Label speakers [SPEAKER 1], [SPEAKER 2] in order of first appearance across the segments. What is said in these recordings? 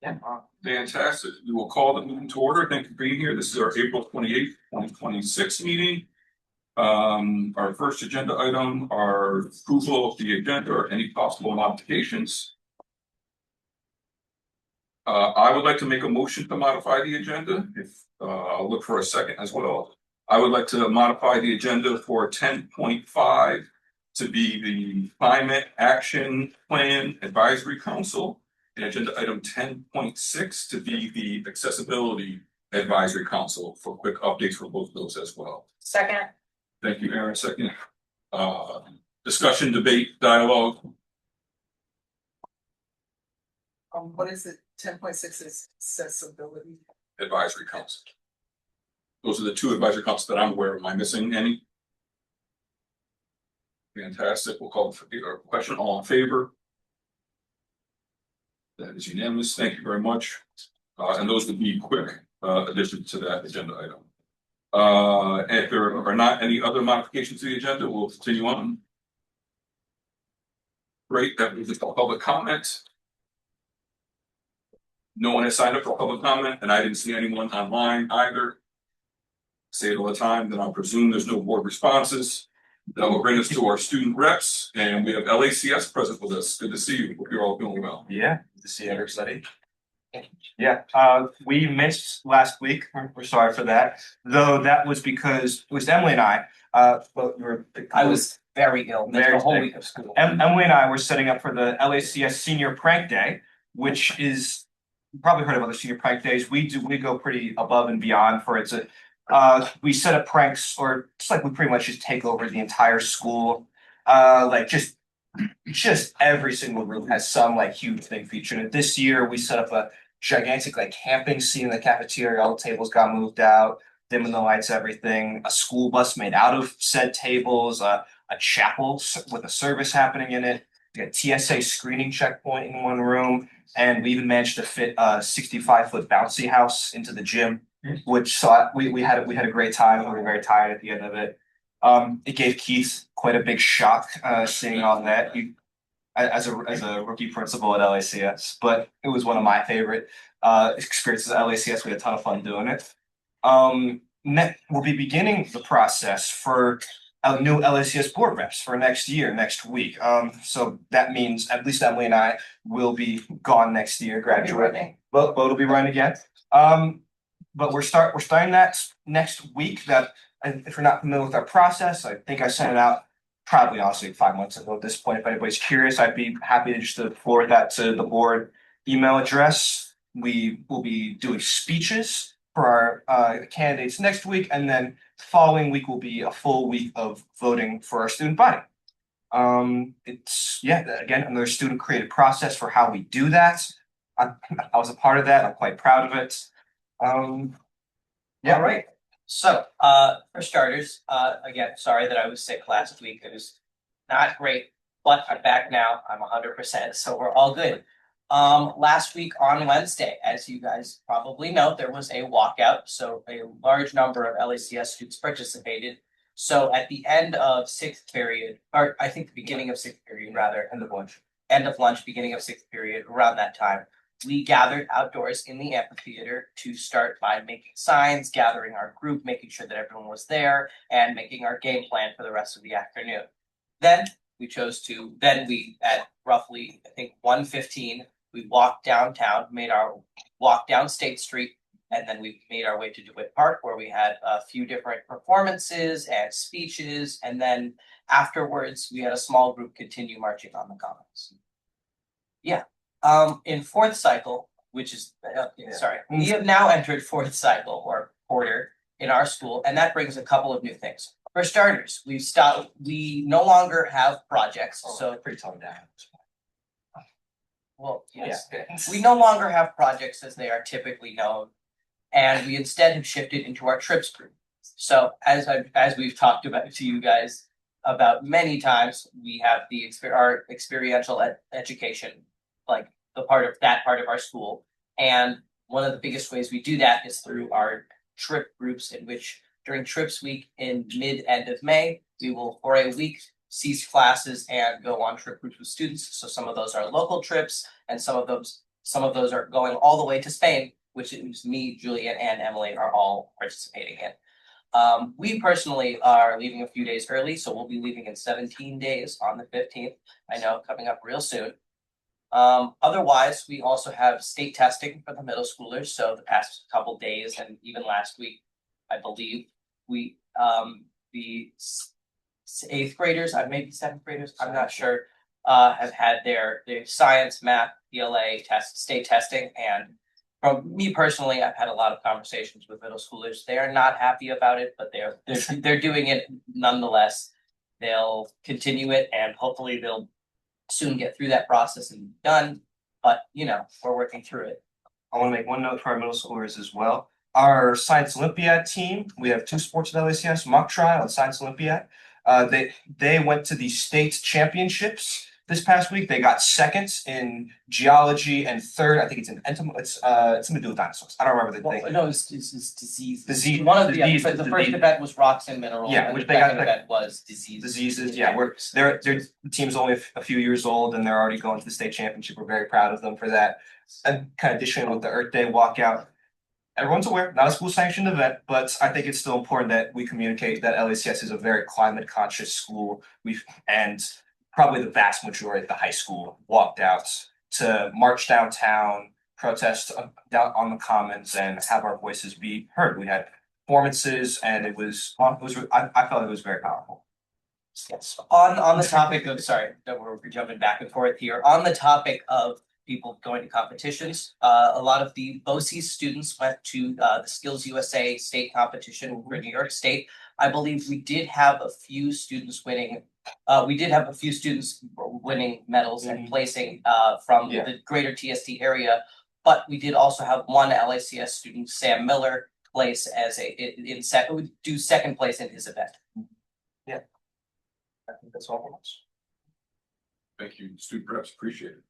[SPEAKER 1] Yeah.
[SPEAKER 2] Fantastic. We will call the meeting to order. Thank you for being here. This is our April 28th, 2026 meeting. Our first agenda item are approval of the agenda or any possible modifications. I would like to make a motion to modify the agenda. If I'll look for a second as well. I would like to modify the agenda for 10.5 to be the Climate Action Plan Advisory Council, and agenda item 10.6 to be the Accessibility Advisory Council for quick updates for both of those as well.
[SPEAKER 1] Second.
[SPEAKER 2] Thank you, Aaron. Second. Discussion, debate, dialogue.
[SPEAKER 1] What is it? 10.6 is accessibility
[SPEAKER 2] Advisory Council. Those are the two advisory councils that I'm aware of. Am I missing any? Fantastic. We'll call for a question. All in favor? That is unanimous. Thank you very much. And those would be quick additions to that agenda item. And if there are not any other modifications to the agenda, we'll continue on. Great. That was just a public comment. No one has signed up for public comment, and I didn't see anyone online either. Say it all the time, then I'll presume there's no board responses. That will bring us to our student reps, and we have LACS present with us. Good to see you. Hope you're all doing well.
[SPEAKER 3] Yeah, good to see everybody. Yeah, we missed last week. We're sorry for that, though. That was because it was Emily and I. But
[SPEAKER 1] I was very ill.
[SPEAKER 3] Very
[SPEAKER 1] the whole
[SPEAKER 3] sick.
[SPEAKER 1] week of school.
[SPEAKER 3] Emily and I were setting up for the LACS Senior Prank Day, which is, you probably heard of other senior prank days. We go pretty above and beyond for it. We set up pranks, or just like we pretty much just take over the entire school. Like just every single room has some like huge thing featured in it. This year we set up a gigantic like camping scene in the cafeteria. All the tables got moved out, dimming the lights, everything. A school bus made out of said tables. A chapel with a service happening in it. We got TSA screening checkpoint in one room, and we even managed to fit a 65-foot bouncy house into the gym. Which we had a great time. We were very tired at the end of it. It gave Keith quite a big shock seeing all that. As a rookie principal at LACS, but it was one of my favorite experiences at LACS. We had a ton of fun doing it. We'll be beginning the process for new LACS board reps for next year, next week. So that means at least Emily and I will be gone next year, graduating. Both will be running again. But we're starting that next week. That, if you're not familiar with our process, I think I sent it out probably honestly 5 months ago at this point. If anybody's curious, I'd be happy to just forward that to the board email address. We will be doing speeches for our candidates next week, and then the following week will be a full week of voting for our student body. It's again another student created process for how we do that. I was a part of that. I'm quite proud of it.
[SPEAKER 1] All right. So, for starters, again, sorry that I was sick last week. It was not great, but I'm back now. I'm 100%, so we're all good. Last week on Wednesday, as you guys probably know, there was a walkout, so a large number of LACS students participated. So at the end of sixth period, or I think the beginning of sixth period, rather, end of lunch, beginning of sixth period, around that time, we gathered outdoors in the amphitheater to start by making signs, gathering our group, making sure that everyone was there, and making our game plan for the rest of the afternoon. Then at roughly, I think 1:15, we walked downtown, walked down State Street, and then we made our way to DeWitt Park, where we had a few different performances and speeches, and then afterwards, we had a small group continue marching on the commons. Yeah. In fourth cycle, which is we have now entered fourth cycle or quarter in our school, and that brings a couple of new things. For starters, we no longer have projects, so
[SPEAKER 3] pretty toned down.
[SPEAKER 1] Well, yes, we no longer have projects as they are typically known, and we instead have shifted into our trips group. So as we've talked about to you guys about many times, we have our experiential education, like the part of our school. And one of the biggest ways we do that is through our trip groups, in which during trips week in end of May, we will for a week cease classes and go on trip groups with students. So some of those are local trips, and some of those some of those are going all the way to Spain, which is me, Julian, and Emily are all participating in. We personally are leaving a few days early, so we'll be leaving in 17 days on the 15th. I know, coming up real soon. Otherwise, we also have state testing for the middle schoolers. So the past couple days and even last week, I believe we the eighth graders, maybe seventh graders, I'm not sure, have had their science, math, ELA state testing. And from me personally, I've had a lot of conversations with middle schoolers. They are not happy about it, but they're doing it nonetheless. They'll continue it, and hopefully they'll soon get through that process and be done. But we're working through it.
[SPEAKER 3] I want to make one note for our middle schoolers as well. Our Science Olympiad team, we have 2 sports at LACS, mock trial and Science Olympiad. They went to the state championships this past week. They got second in geology and third, I think it's in it's something to do with dinosaurs. I don't remember the thing.
[SPEAKER 1] No, it's disease.
[SPEAKER 3] Disease.
[SPEAKER 1] One of the
[SPEAKER 3] Disease.
[SPEAKER 1] the first event was rocks and minerals.
[SPEAKER 3] Yeah,
[SPEAKER 1] and
[SPEAKER 3] which
[SPEAKER 1] the
[SPEAKER 3] they got
[SPEAKER 1] second event was disease.
[SPEAKER 3] Diseases. Yeah, the team's only a few years old and they're already going to the state championship. We're very proud of them for that. And kind of additionally with the Earth Day walkout, everyone's aware, not a school sanctioned event, but I think it's still important that we communicate that LACS is a very climate conscious school. And probably the vast majority of the high school walked out to march downtown, protest down on the commons, and have our voices be heard. We had performances, and I felt it was very powerful.
[SPEAKER 1] Yes. On the topic of, sorry that we're jumping back and forth here. On the topic of people going to competitions, a lot of the BOCES students went to the Skills USA state competition for New York State. I believe we did have a few students winning. We did have a few students winning medals and placing from the greater TST area, but we did also have one LACS student, Sam Miller, place as do second place in his event.
[SPEAKER 3] Yeah, I think that's all from us.
[SPEAKER 2] Thank you, student reps. Appreciate it.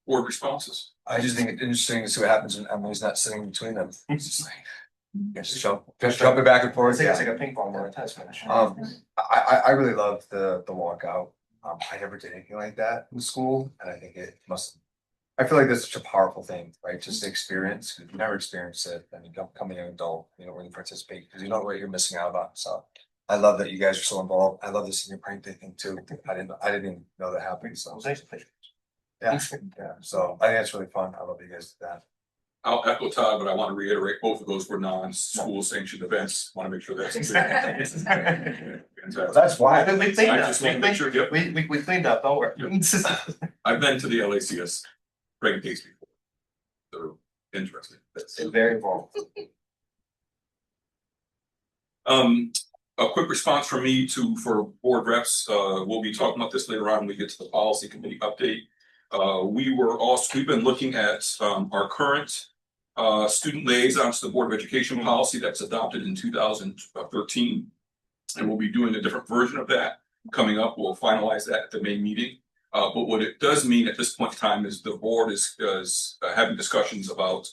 [SPEAKER 2] Board responses.
[SPEAKER 4] I just think it's interesting to see what happens when Emily's not sitting between them. It's just like just jumping back and forth.
[SPEAKER 3] It's like a ping pong or a tennis match.
[SPEAKER 4] I really loved the walkout. I never did anything like that in school, and I think I feel like that's such a powerful thing, right? Just the experience, because you never experienced it, and you don't become an adult, you don't really participate because you know what you're missing out on. So I love that you guys are so involved. I love the senior prank day thing too. I didn't even know that happened. So yeah. So I think that's really fun. I love that you guys did that.
[SPEAKER 2] I'll echo Todd, but I want to reiterate both of those were non-school sanctioned events. Want to make sure that's
[SPEAKER 4] Well, that's why.
[SPEAKER 3] We cleaned
[SPEAKER 2] I
[SPEAKER 3] up.
[SPEAKER 2] just want to make sure. Yep.
[SPEAKER 3] We cleaned up. Don't worry.
[SPEAKER 2] I've been to the LACS prank days before. They're interesting.
[SPEAKER 3] It's very involved.
[SPEAKER 2] A quick response from me for board reps. We'll be talking about this later on when we get to the policy committee update. We've been looking at our current student liaisons to the Board of Education policy that's adopted in 2013. And we'll be doing a different version of that coming up. We'll finalize that at the May meeting. But what it does mean at this point in time is the board is having discussions about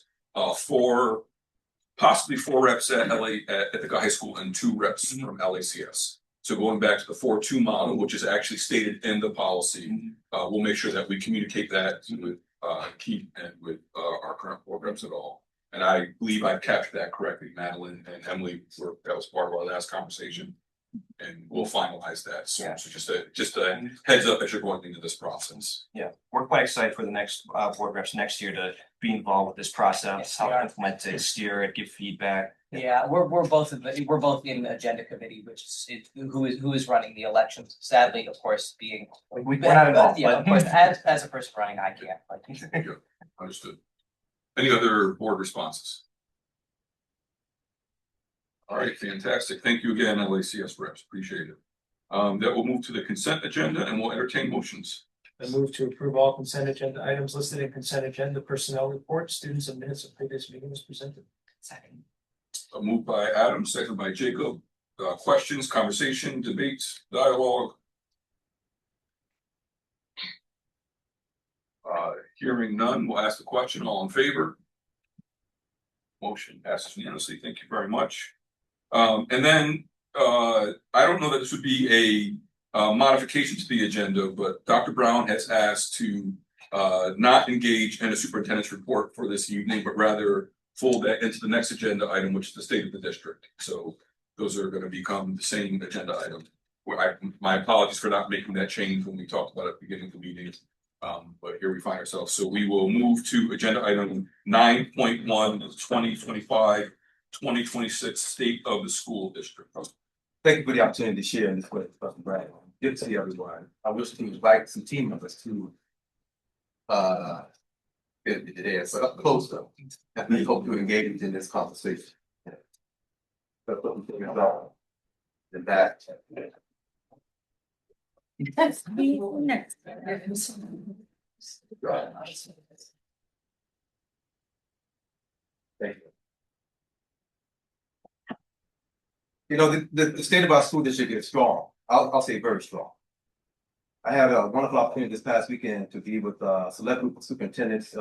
[SPEAKER 2] possibly four reps at Ithaca High School and 2 reps from LACS. So going back to the 4-2 model, which is actually stated in the policy, we'll make sure that we communicate that with Keith and with our current board reps at all. And I believe I've captured that correctly. Madeline and Emily that was part of our last conversation, and we'll finalize that soon.
[SPEAKER 3] Yeah.
[SPEAKER 2] So just a heads up as you're going into this process.
[SPEAKER 3] Yeah, we're quite excited for the next board reps next year to be involved with this process, help implement it, steer it, give feedback.
[SPEAKER 1] Yeah, we're both in the agenda committee, which is who is running the elections. Sadly, of course, being
[SPEAKER 3] We're not involved.
[SPEAKER 1] Yeah, of course, as a person running, I can't.
[SPEAKER 2] Yeah, understood. Any other board responses? All right, fantastic. Thank you again, LACS reps. Appreciate it. That will move to the consent agenda and we'll entertain motions.
[SPEAKER 5] I move to approve all consent agenda items listed in consent agenda, personnel report, students and minutes of previous meeting was presented.
[SPEAKER 1] Second.
[SPEAKER 2] Moved by Adam, seconded by Jacob. Questions, conversation, debate, dialogue. Hearing none, we'll ask the question. All in favor? Motion passes unanimously. Thank you very much. And then I don't know that this would be a modification to the agenda, but Dr. Brown has asked to not engage in a superintendent's report for this evening, but rather fold that into the next agenda item, which is the state of the district. So those are gonna become the same agenda item. My apologies for not making that change when we talked about it at the beginning of the meeting. But here we find ourselves. So we will move to agenda item 9.1, 2025-2026 state of the school district.
[SPEAKER 6] Thank you for the opportunity to share in this way, Dr. Brad. Good to see everyone. I wish to invite some team members to be there, but up close though. And we hope to engage in this conversation. That's what we think about the back.
[SPEAKER 7] That's me next.
[SPEAKER 6] Thank you. You know, the state of our school district is strong. I'll say very strong. I had a wonderful opportunity this past weekend to be with a select group of superintendents,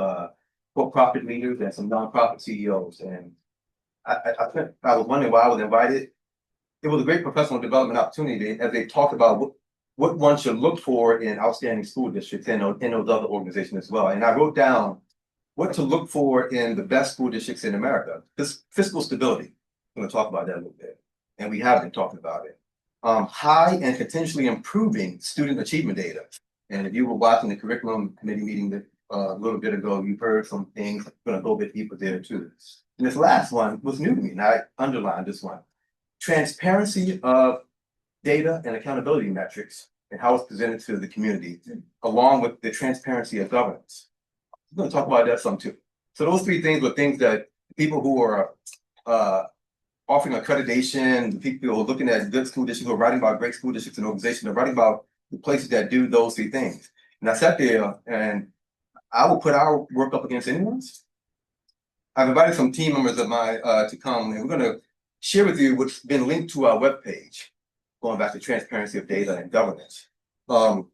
[SPEAKER 6] for-profit leaders and some nonprofit CEOs. And I was wondering why I was invited. It was a great professional development opportunity as they talked about what one should look for in outstanding school districts and in those other organizations as well. And I wrote down what to look for in the best school districts in America. This fiscal stability. I'm going to talk about that a little bit. And we have been talking about it. High and continuously improving student achievement data. And if you were watching the curriculum committee meeting a little bit ago, you heard some things. I'm going to go a bit deeper there too. And this last one was new to me, and I underlined this one. Transparency of data and accountability metrics and how it's presented to the community, along with the transparency of governance. I'm going to talk about that some too. So those three things were things that people who are offering accreditation, the people who are looking at good school districts, who are writing about great school districts and organizations, are writing about the places that do those three things. And I sat there and I will put our work up against anyone's. I've invited some team members of mine to come, and we're going to share with you what's been linked to our webpage, going back to transparency of data and governance. You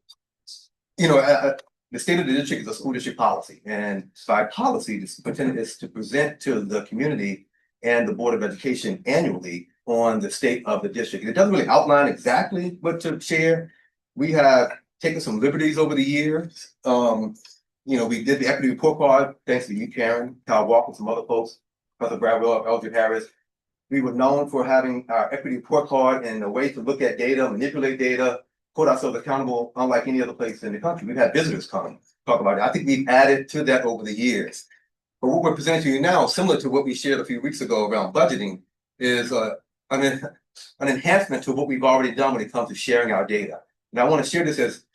[SPEAKER 6] know, the state of the district is a school district policy, and by policy, the superintendent is to present to the community and the Board of Education annually on the state of the district. It doesn't really outline exactly what to share. We have taken some liberties over the years. You know, we did the equity report card, thanks to you, Karen, Kyle Walker, some other folks, Professor Bradwell, Elder Harris. We were known for having our equity report card and a way to look at data, manipulate data, hold ourselves accountable, unlike any other place in the country. We've had visitors come talk about it. I think we've added to that over the years. But what we're presenting to you now, similar to what we shared a few weeks ago around budgeting, is an enhancement to what we've already done when it comes to sharing our data. And I want to share this as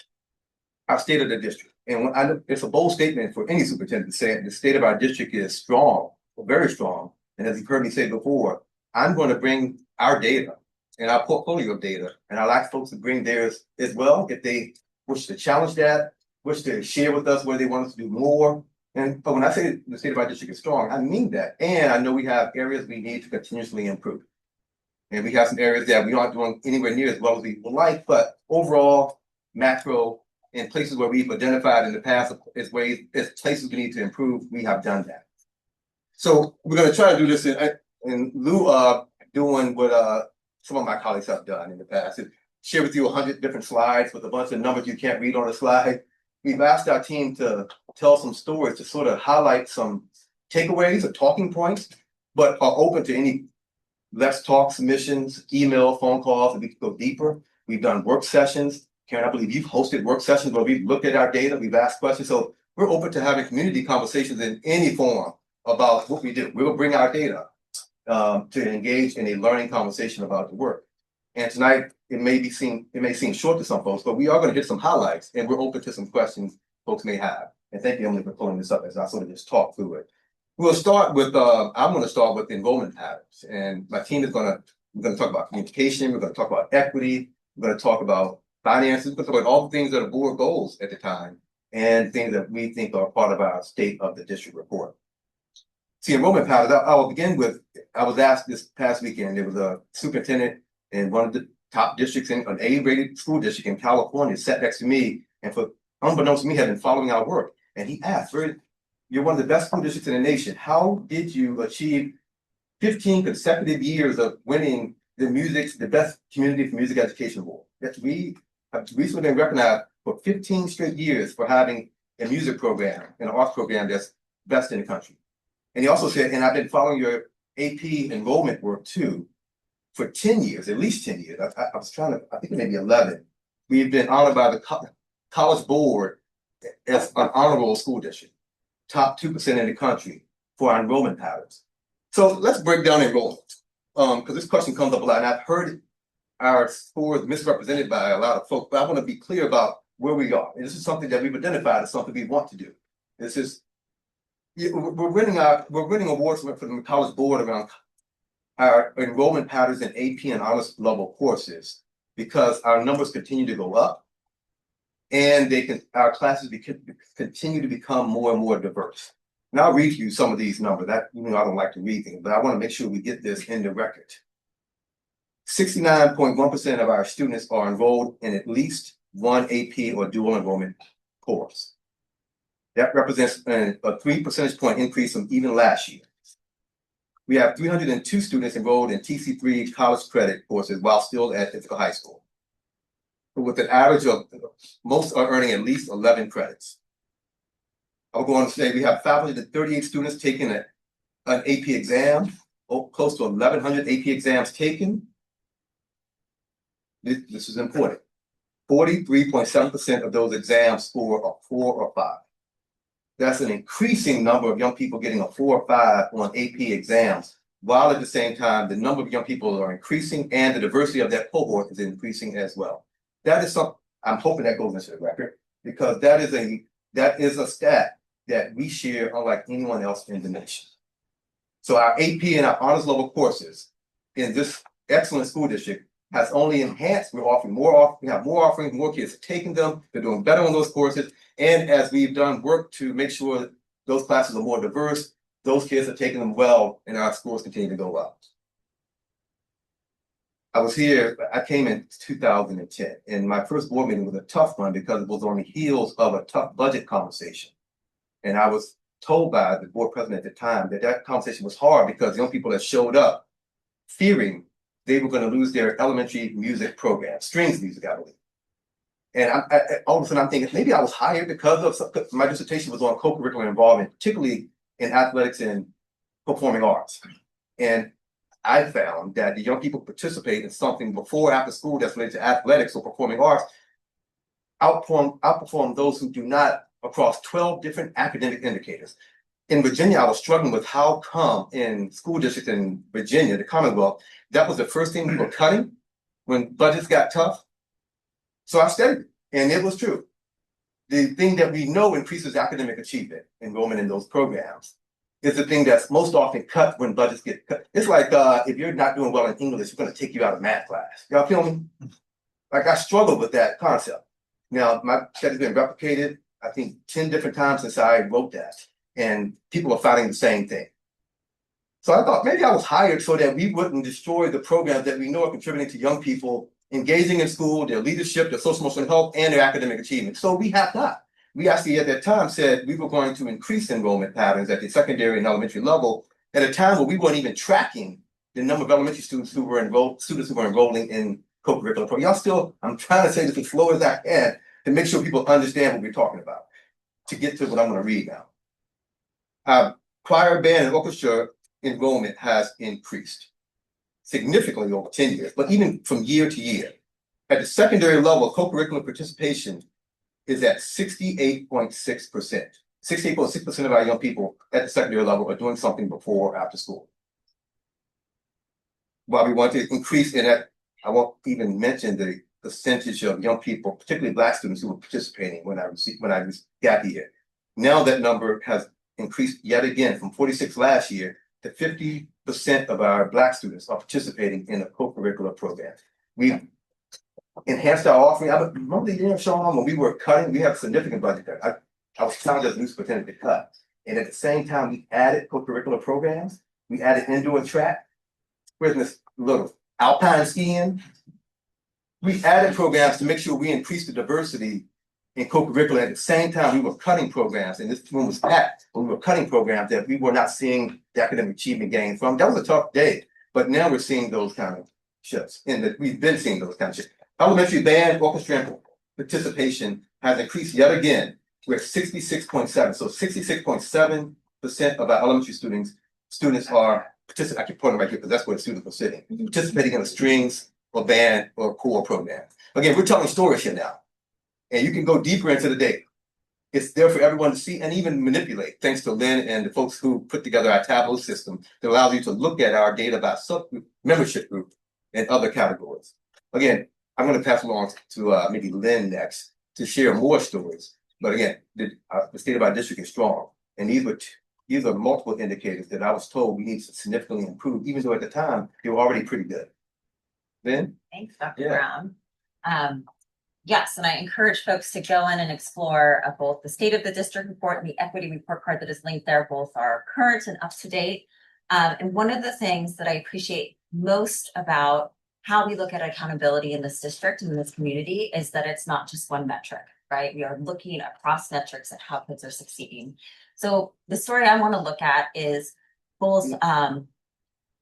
[SPEAKER 6] our state of the district. And it's a bold statement for any superintendent to say it. The state of our district is strong, very strong. And as you've heard me say before, I'm going to bring our data and our portfolio of data, and I'd like folks to bring theirs as well if they wish to challenge that, wish to share with us where they want us to do more. But when I say the state of our district is strong, I mean that. And I know we have areas we need to continuously improve. And we have some areas that we aren't doing anywhere near as well as we would like, but overall, macro, and places where we've identified in the past as places we need to improve, we have done that. So we're going to try to do this in lieu of doing what some of my colleagues have done in the past. Share with you 100 different slides with a bunch of numbers you can't read on a slide. We've asked our team to tell some stories to sort of highlight some takeaways or talking points, but are open to any let's talk submissions, email, phone calls, and we can go deeper. We've done work sessions. Karen, I believe you've hosted work sessions where we've looked at our data, we've asked questions. So we're open to having community conversations in any form about what we do. We will bring our data to engage in a learning conversation about the work. And tonight, it may seem short to some folks, but we are going to hit some highlights, and we're open to some questions folks may have. And thank you, Emily, for pulling this up as I sort of just talk through it. We'll start with, I'm going to start with enrollment patterns. And my team is we're going to talk about communication, we're going to talk about equity, we're going to talk about finances, we're going to talk about all the things that are board goals at the time, and things that we think are part of our state of the district report. See, enrollment patterns, I will begin with, I was asked this past weekend, there was a superintendent in one of the top districts in an A-rated school district in California sat next to me, and for unbeknownst to me had been following our work. And he asked, you're one of the best school districts in the nation. How did you achieve 15 consecutive years of winning the best community for music education award? That we have recently been recognized for 15 straight years for having a music program and an arts program that's best in the country. And he also said, and I've been following your AP enrollment work too, for 10 years, at least 10 years. I was trying to, I think maybe 11. We've been honored by the college board as an honorable school district, top 2% in the country for our enrollment patterns. So let's break down enrollment. Because this question comes up a lot, and I've heard our scores misrepresented by a lot of folks, but I want to be clear about where we are. And this is something that we've identified as something we want to do. This is, we're winning awards from the college board around our enrollment patterns in AP and honors level courses because our numbers continue to go up, and our classes continue to become more and more diverse. And I'll read you some of these numbers. I don't like to read things, but I want to make sure we get this in the record. 69.1% of our students are enrolled in at least one AP or dual enrollment course. That represents a 3 percentage point increase from even last year. We have 302 students enrolled in TC3 college credit courses while still at Ithaca High School. With an average of, most are earning at least 11 credits. I'll go on to say we have 538 students taking an AP exam, close to 1,100 AP exams taken. This is important. 43.7% of those exams score a 4 or 5. That's an increasing number of young people getting a 4 or 5 on AP exams, while at the same time, the number of young people are increasing and the diversity of that cohort is increasing as well. That is something I'm hoping that goes into the record, because that is a stat that we share unlike anyone else in the nation. So our AP and our honors level courses in this excellent school district has only enhanced. We're offering more, we have more offerings, more kids are taking them, they're doing better on those courses. And as we've done work to make sure that those classes are more diverse, those kids are taking them well and our scores continue to go up. I came in 2010, and my first board meeting was a tough one because it was on the heels of a tough budget conversation. And I was told by the board president at the time that conversation was hard because young people that showed up fearing they were going to lose their elementary music program, strings music, I believe. And all of a sudden I'm thinking, maybe I was hired because of my dissertation was on co-curricular involvement, particularly in athletics and performing arts. And I found that the young people participate in something before or after school that's related to athletics or performing arts outperform those who do not across 12 different academic indicators. In Virginia, I was struggling with how come in school districts in Virginia, the Commonwealth, that was the first thing we were cutting when budgets got tough. So I studied it, and it was true. The thing that we know increases academic achievement, enrollment in those programs, is the thing that's most often cut when budgets get cut. It's like if you're not doing well in English, we're going to take you out of math class. Y'all feel me? Like I struggled with that concept. Now, my study's been replicated, I think 10 different times since I wrote that, and people are finding the same thing. So I thought maybe I was hired so that we wouldn't destroy the programs that we know are contributing to young people engaging in school, their leadership, their social emotional health, and their academic achievement. So we have not. We actually at that time said we were going to increase enrollment patterns at the secondary and elementary level at a time where we weren't even tracking the number of elementary students who were enrolling in co-curricular programs. I'm trying to say this as slow as I can to make sure people understand what we're talking about, to get to what I'm going to read now. Choir, band, and orchestra enrollment has increased significantly over 10 years, but even from year to year. At the secondary level, co-curricular participation is at 68.6%. 68.6% of our young people at the secondary level are doing something before or after school. While we want to increase in that, I won't even mention the percentage of young people, particularly Black students, who were participating when I got here. Now that number has increased yet again from 46 last year to 50% of our Black students are participating in a co-curricular program. We've enhanced our offering. I remember the year, Sean, when we were cutting, we have a significant budget cut. I was challenged as a new superintendent to cut. And at the same time, we added co-curricular programs. We added indoor track, this little alpine skiing. We added programs to make sure we increased the diversity in co-curricular. At the same time, we were cutting programs, and this room was packed, but we were cutting programs that we were not seeing the academic achievement gain from. That was a tough day, but now we're seeing those kind of shifts, and we've been seeing those kind of shifts. Elementary band, orchestra, and participation has increased yet again we're at 66.7. So 66.7% of our elementary students are participating. I keep pointing right here because that's where the students are sitting, participating in a strings or band or core program. Again, we're telling stories here now, and you can go deeper into the data. It's there for everyone to see and even manipulate, thanks to Lynn and the folks who put together our Tableau system that allows you to look at our data by subgroup, membership group, and other categories. Again, I'm going to pass along to maybe Lynn next to share more stories. But again, the state of our district is strong, and these are multiple indicators that I was told we need to significantly improve, even though at the time they were already pretty good. Lynn?
[SPEAKER 7] Thanks, Dr.
[SPEAKER 6] Yeah.
[SPEAKER 7] Brown. Yes, and I encourage folks to go in and explore both the state of the district report and the equity report card that is linked there. Both are current and up to date. And one of the things that I appreciate most about how we look at accountability in this district and in this community is that it's not just one metric, right? We are looking across metrics at how kids are succeeding. So the story I want to look at is both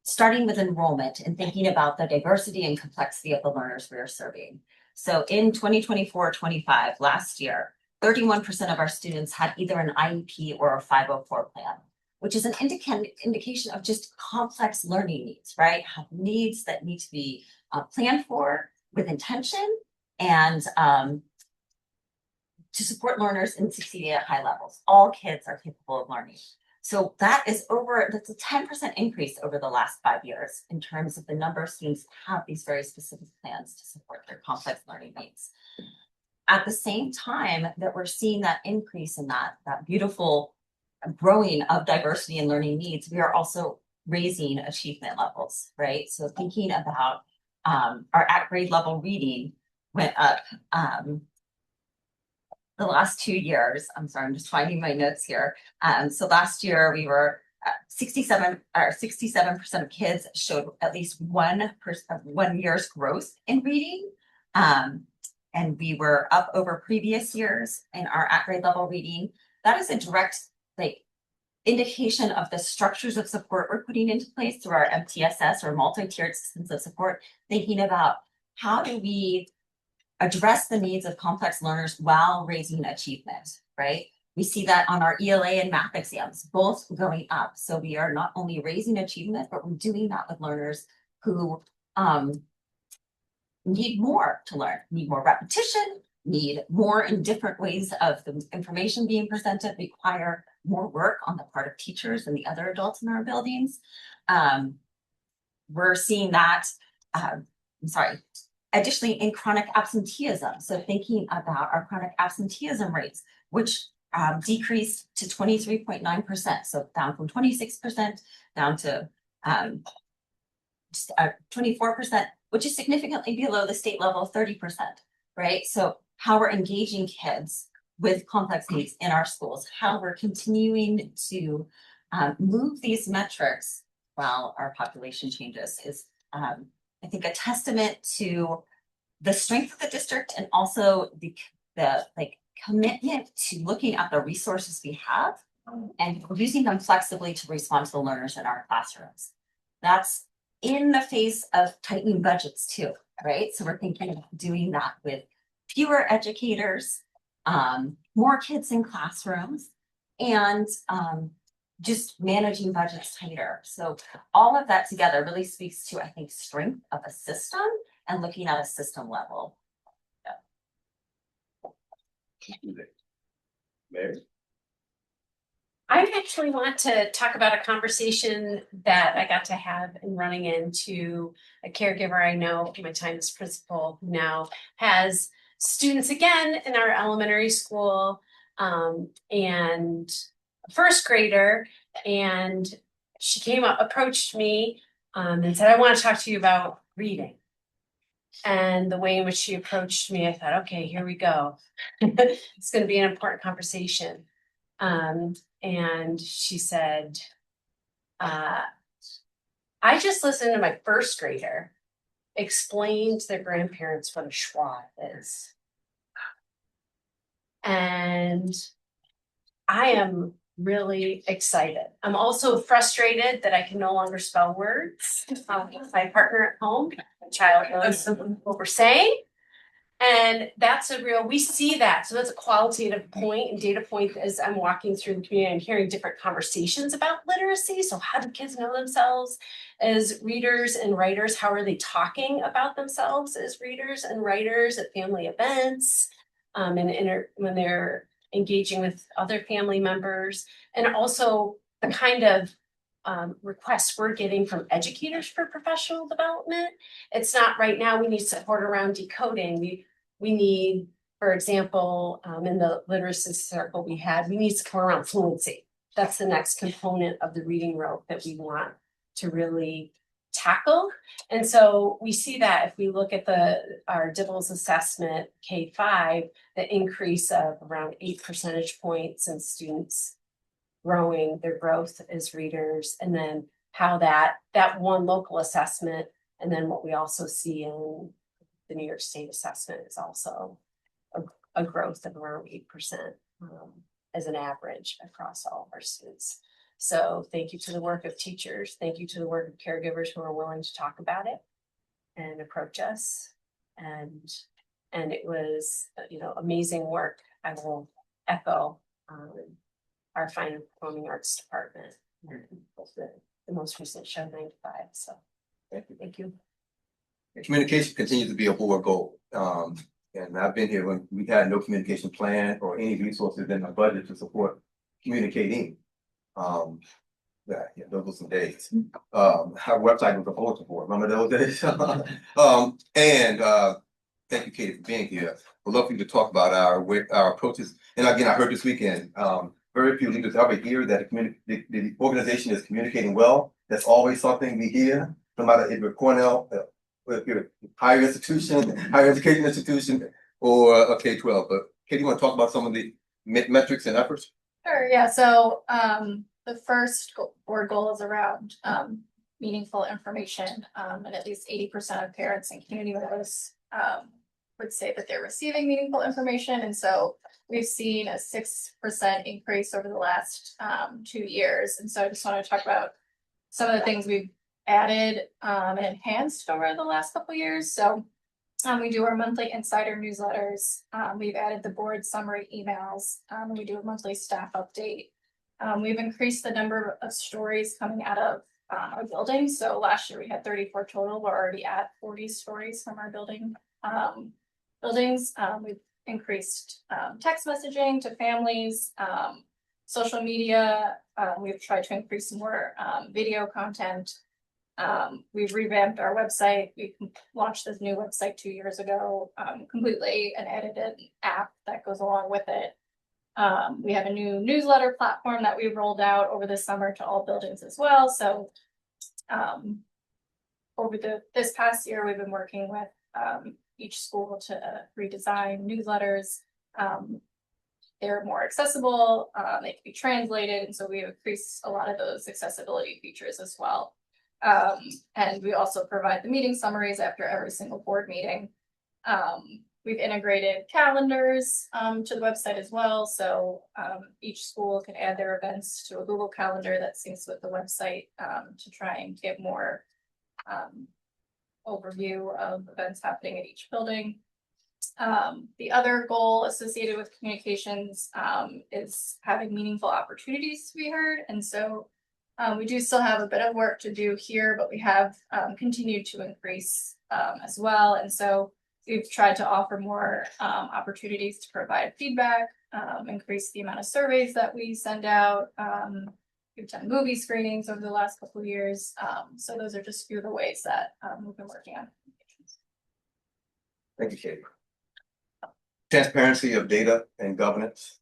[SPEAKER 7] starting with enrollment and thinking about the diversity and complexity of the learners we are serving. So in 2024-25, last year, 31% of our students had either an IEP or a 504 plan, which is an indication of just complex learning needs, right? Have needs that need to be planned for with intention and to support learners in succeeding at high levels. All kids are capable of learning. So that's a 10% increase over the last 5 years in terms of the number of students that have these very specific plans to support their complex learning needs. At the same time that we're seeing that increase in that beautiful growing of diversity and learning needs, we are also raising achievement levels, right? So thinking about our at grade level reading went up the last 2 years. I'm sorry, I'm just finding my notes here. So last year we were 67% of kids showed at least 1 year's growth in reading. And we were up over previous years in our at grade level reading. That is a direct indication of the structures of support we're putting into place through our MTSS or multi-tiered systems of support, thinking about how do we address the needs of complex learners while raising achievement, right? We see that on our ELA and math exams, both going up. So we are not only raising achievement, but we're doing that with learners who need more to learn, need more repetition, need more in different ways of the information being presented, require more work on the part of teachers and the other adults in our buildings. We're seeing that, additionally in chronic absenteeism. So thinking about our chronic absenteeism rates, which decreased to 23.9%. So down from 26% down to 24%, which is significantly below the state level of 30%, right? So how we're engaging kids with complex needs in our schools, how we're continuing to move these metrics while our population changes is, I think, a testament to the strength of the district and also the commitment to looking at the resources we have and using them flexibly to respond to the learners in our classrooms. That's in the face of tightening budgets too, right? So we're thinking of doing that with fewer educators, more kids in classrooms, and just managing budgets tighter. So all of that together really speaks to, I think, strength of a system and looking at a system level.
[SPEAKER 6] Mary?
[SPEAKER 8] I actually want to talk about a conversation that I got to have in running into a caregiver I know from my time as principal who now has students again in our elementary school and a first grader. And she approached me and said, I want to talk to you about reading. And the way in which she approached me, I thought, okay, here we go. It's going to be an important conversation. And she said, I just listened to my first grader explain to their grandparents what a schwa is. And I am really excited. I'm also frustrated that I can no longer spell words. My partner at home, my child knows what we're saying. And that's we see that. So that's a qualitative point and data point as I'm walking through the community. I'm hearing different conversations about literacy. So how do kids know themselves as readers and writers? How are they talking about themselves as readers and writers at family events? When they're engaging with other family members, and also the kind of requests we're getting from educators for professional development. It's not right now, we need support around decoding. We need, for example, in the literacy circle we need support around fluency. That's the next component of the reading rope that we want to really tackle. And so we see that if we look at our Dibbles assessment K-5, the increase of around 8 percentage points in students growing their growth as readers, and then how that one local assessment, and then what we also see in the New York State assessment is also a growth of around 8% as an average across all of our students. So thank you to the work of teachers. Thank you to the work of caregivers who are willing to talk about it and approach us. And it was, amazing work. I will echo our fine and performing arts department, the most recent show 9 to 5. So thank you.
[SPEAKER 6] Communication continues to be a board goal. And I've been here when we had no communication plan or any resources in our budget to support communicating. Those were some days. Our website was a bulletin board. Remember those days? Thank you, Katie, for being here. We'd love for you to talk about our approaches. And again, I heard this weekend, very few leaders ever hear that the organization is communicating well. That's always something we hear, no matter if you're Cornell, if you're a higher institution, higher education institution, or a K-12. But Katie, you want to talk about some of the metrics and efforts?
[SPEAKER 9] Sure, yeah. So the first board goal is around meaningful information, and at least 80% of parents and community members would say that they're receiving meaningful information. And so we've seen a 6% increase over the last 2 years. And so I just want to talk about some of the things we've added and enhanced over the last couple of years. So we do our monthly insider newsletters. We've added the board summary emails. We do a monthly staff update. We've increased the number of stories coming out of our building. So last year we had 34 total. We're already at 40 stories from our buildings. We've increased text messaging to families, social media. We've tried to increase more video content. We've revamped our website. We launched this new website 2 years ago completely, and added an app that goes along with it. We have a new newsletter platform that we rolled out over the summer to all buildings as well. So over this past year, we've been working with each school to redesign newsletters. They're more accessible, they can be translated, and so we increased a lot of those accessibility features as well. And we also provide the meeting summaries after every single board meeting. We've integrated calendars to the website as well. So each school can add their events to a Google Calendar that syncs with the website to try and get more overview of events happening at each building. The other goal associated with communications is having meaningful opportunities to be heard. And so we do still have a bit of work to do here, but we have continued to increase as well. And so we've tried to offer more opportunities to provide feedback, increase the amount of surveys that we send out. We've done movie screenings over the last couple of years. So those are just a few of the ways that we've been working on.
[SPEAKER 6] Thank you, Katie. Transparency of data and governance,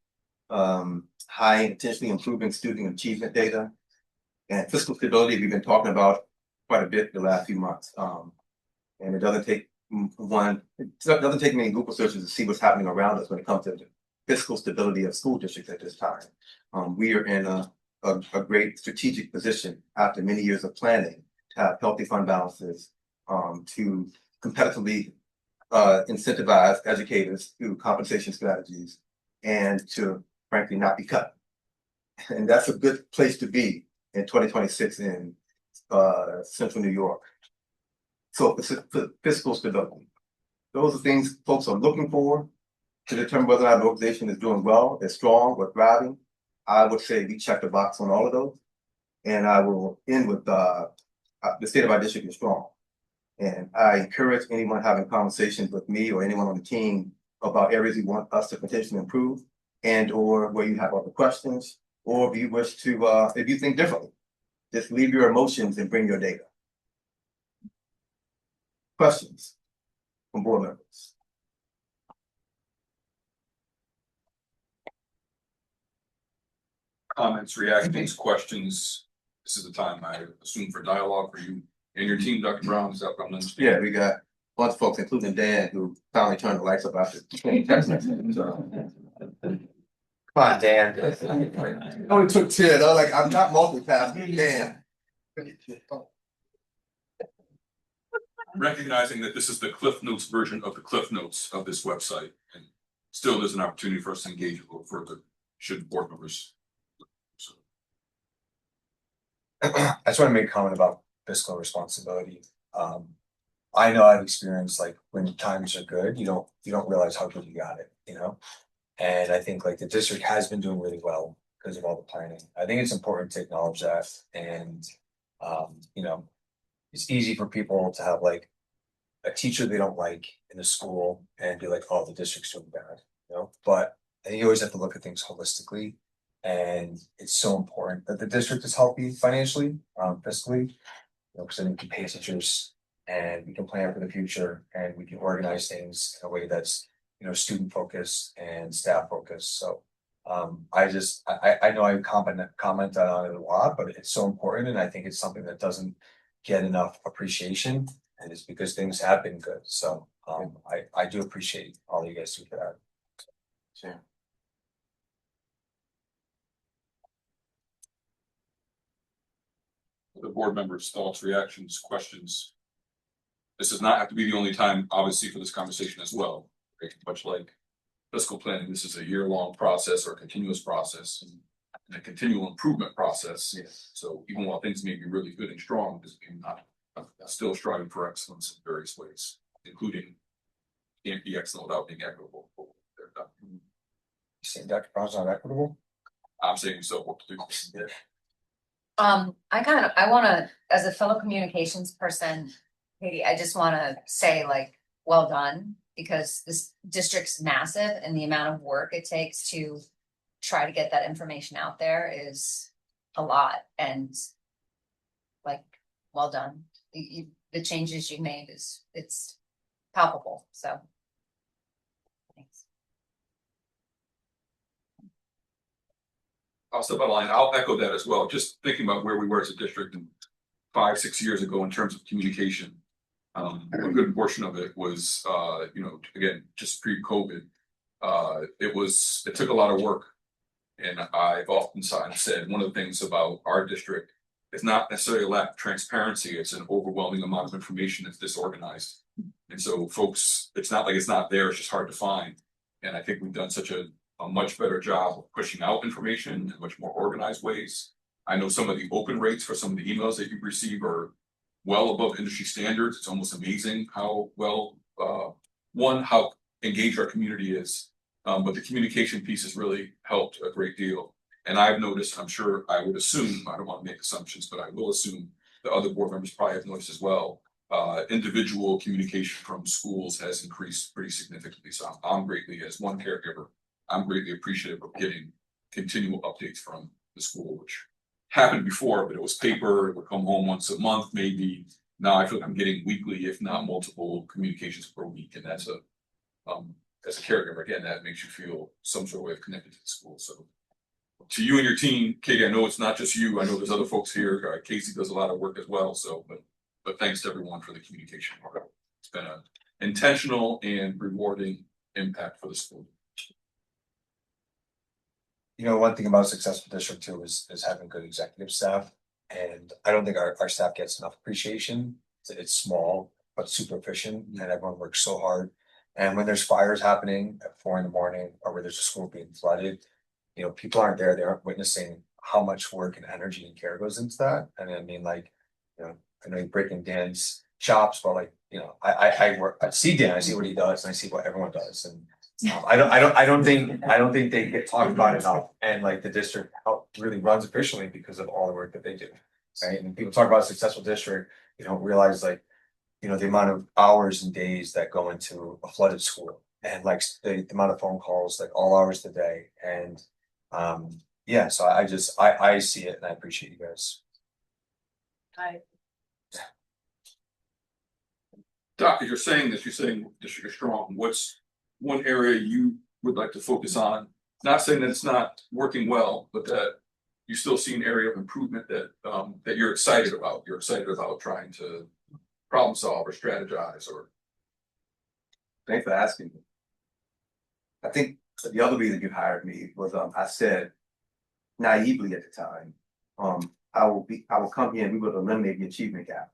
[SPEAKER 6] high intentionally improving student achievement data, and fiscal stability we've been talking about quite a bit the last few months. And it doesn't take many Google searches to see what's happening around us when it comes to the fiscal stability of school districts at this time. We are in a great strategic position after many years of planning to have healthy fund balances, to competitively incentivize educators through compensation strategies, and to frankly not be cut. And that's a good place to be in 2026 in Central New York. So fiscal stability. Those are things folks are looking for to determine whether or not an organization is doing well, is strong, or thriving. I would say we check the box on all of those. And I will end with the state of our district is strong. And I encourage anyone having conversations with me or anyone on the team about areas you want us to potentially improve, and or where you have other questions, or if you wish to, if you think differently, just leave your emotions and bring your data. Questions from board members?
[SPEAKER 2] Comments, reactions, questions. This is the time, I assume, for dialogue for you and your team, Dr. Brown. Is that what I'm understanding?
[SPEAKER 6] Yeah, we got a bunch of folks, including Dan, who finally turned the lights up after 20 text messages.
[SPEAKER 4] Come on, Dan.
[SPEAKER 6] It only took 10. I was like, I'm not multitasking, Dan.
[SPEAKER 2] Recognizing that this is the Cliff Notes version of the Cliff Notes of this website, and still there's an opportunity for us to engage a little further, should board members. So,
[SPEAKER 4] I just want to make a comment about fiscal responsibility. I know I've experienced like when times are good, you don't realize how good you got it, you know? And I think like the district has been doing really well because of all the planning. I think it's important to acknowledge that. And you know, it's easy for people to have like a teacher they don't like in the school and be like, oh, the district's doing bad, you know? But I think you always have to look at things holistically. And it's so important that the district is healthy financially, fiscally, you know, because then we can pay teachers and we can plan for the future and we can organize things in a way that's, you know, student focused and staff focused. So I know I comment on it a lot, but it's so important. And I think it's something that doesn't get enough appreciation, and it's because things have been good. So I do appreciate all you guys do for that.
[SPEAKER 6] Sure.
[SPEAKER 2] the board members' thoughts, reactions, questions. This does not have to be the only time, obviously, for this conversation as well. Right? Much like fiscal planning, this is a year-long process or a continuous process and a continual improvement process.
[SPEAKER 6] Yes.
[SPEAKER 2] So even while things may be really good and strong, doesn't mean not still striving for excellence in various ways, including can't be excellent without being equitable.
[SPEAKER 4] You saying Dr. Brown's not equitable?
[SPEAKER 2] I'm saying so. What to do? Yeah.
[SPEAKER 10] I wanna, as a fellow communications person, Katie, I just wanna say like, well done. Because this district's massive and the amount of work it takes to try to get that information out there is a lot, and like, well done. The changes you made it's palpable, so. Thanks.
[SPEAKER 2] I'll step out of line. I'll echo that as well. Just thinking about where we were as a district 5-6 years ago in terms of communication. A good portion of it was, again, just pre-COVID. It took a lot of work. And I've often said one of the things about our district is not necessarily a lack of transparency. It's an overwhelming amount of information that's disorganized. And so folks, it's not like it's not there, it's just hard to find. And I think we've done such a much better job of pushing out information in much more organized ways. I know some of the open rates for some of the emails that you receive are well above industry standards. It's almost amazing how well, how engaged our community is. But the communication piece has really helped a great deal. And I've noticed, I'm sure, I would assume, I don't want to make assumptions, but I will assume the other board members probably have noticed as well. Individual communication from schools has increased pretty significantly. So I'm greatly, as one caregiver, I'm greatly appreciative of getting continual updates from the school, which happened before, but it was paper. It would come home once a month, maybe. Now I feel like I'm getting weekly, if not multiple communications per week. And that's as a caregiver, again, that makes you feel some sort of way of connected to the school. So to you and your team, Katie, I know it's not just you. I know there's other folks here. Casey does a lot of work as well. So, but thanks to everyone for the communication. It's been an intentional and rewarding impact for the school.
[SPEAKER 4] You know, one thing about a successful district too is having good executive staff. And I don't think our staff gets enough appreciation. It's small, but super efficient, and everyone works so hard. And when there's fires happening at 4 a.m, or where there's a school being flooded, you know, people aren't there. They aren't witnessing how much work and energy and care goes into that. And I mean, like, you know, I know you're breaking Dan's chops, but like, you know, I work, I see Dan, I see what he does, and I see what everyone does, and. I don't think they get talked about enough, and like the district really runs efficiently because of all the work that they do. Right, and people talk about a successful district, you don't realize like, you know, the amount of hours and days that go into a flooded school. And like the amount of phone calls, like all hours of the day, and yeah, so I see it and I appreciate you guys.
[SPEAKER 2] Doc, as you're saying this, you're saying district is strong. What's one area you would like to focus on? Not saying that it's not working well, but that you still see an area of improvement that that you're excited about. You're excited about trying to problem solve or strategize or.
[SPEAKER 6] Thanks for asking me. I think the other reason you hired me was I said naively at the time, I will come here and we will eliminate the achievement gap.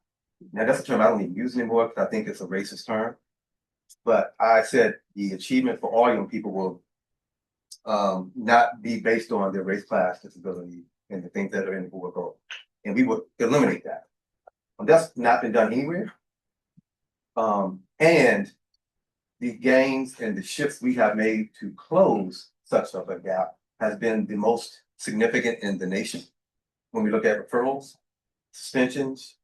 [SPEAKER 6] Now that's a term I don't even use anymore because I think it's a racist term. But I said the achievement for all young people will not be based on their race, class, disability, and the things that are in the board goal. And we will eliminate that. That's not been done anywhere. And the gains and the shifts we have made to close such of a gap has been the most significant in the nation. When we look at referrals, suspensions,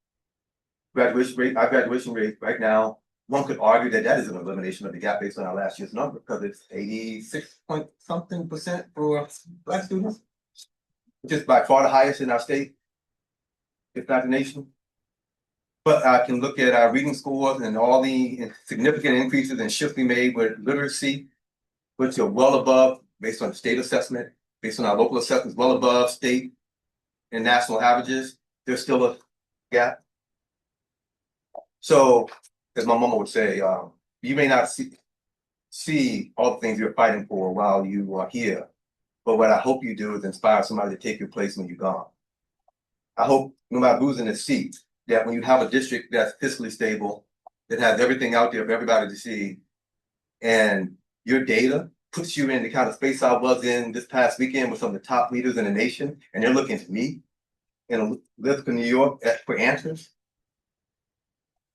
[SPEAKER 6] graduation rate, our graduation rate right now, one could argue that that is an elimination of the gap based on our last year's number because it's 86 point something percent for Black students, which is by far the highest in our state, if not the nation. But I can look at our reading scores and all the significant increases and shifts we made with literacy, which are well above, based on the state assessment, based on our local assessments, well above state and national averages. There's still a gap. So, as my mama would say, you may not see all the things you're fighting for while you are here, but what I hope you do is inspire somebody to take your place when you're gone. I hope, no matter who's in the seat, that when you have a district that's fiscally stable, that has everything out there for everybody to see, and your data puts you in the kind of space I was in this past weekend with some of the top leaders in the nation, and they're looking to me in Elizabeth, New York for answers.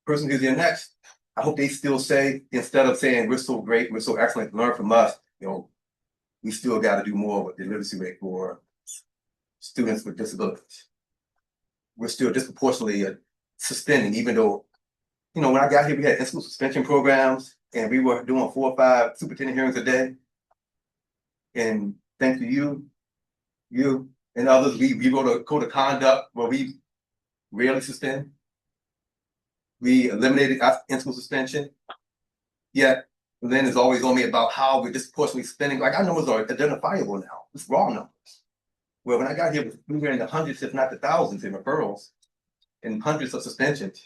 [SPEAKER 6] Person who's here next, I hope they still say, instead of saying we're so great, we're so excellent, learn from us, you know, we still got to do more with the literacy rate for students with disabilities. We're still disproportionately suspending, even though, you know, when I got here, we had in-school suspension programs and we were doing 4 or 5 superintendent hearings a day. And thanks to you and others, we wrote a code of conduct where we rarely suspend. We eliminated in-school suspension. Yet Lynn is always on me about how we're disproportionately spending. Like our numbers are identifiable now. It's raw numbers. Well, when I got here, we were in the hundreds, if not the thousands, in referrals and hundreds of suspensions.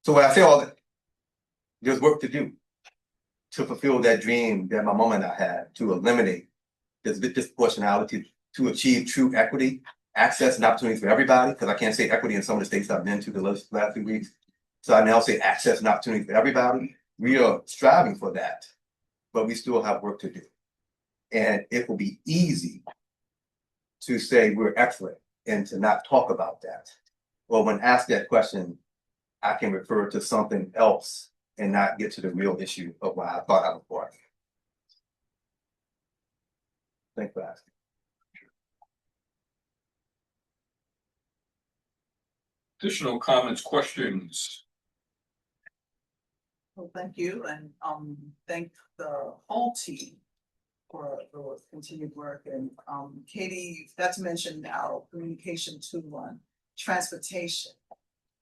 [SPEAKER 6] So when I say all that, there's work to do to fulfill that dream that my mom and I had, to eliminate this disproportionality, to achieve true equity, access and opportunities for everybody, because I can't say equity in some of the states I've been to the last few weeks. So I now say access and opportunity for everybody. We are striving for that, but we still have work to do. And it will be easy to say we're excellent and to not talk about that. Well, when asked that question, I can refer to something else and not get to the real issue of why I thought I was born. Thanks for asking.
[SPEAKER 2] Additional comments, questions?
[SPEAKER 11] Well, thank you, and thank the whole team for the continued work. And Katie, got to mention now communication tool on transportation.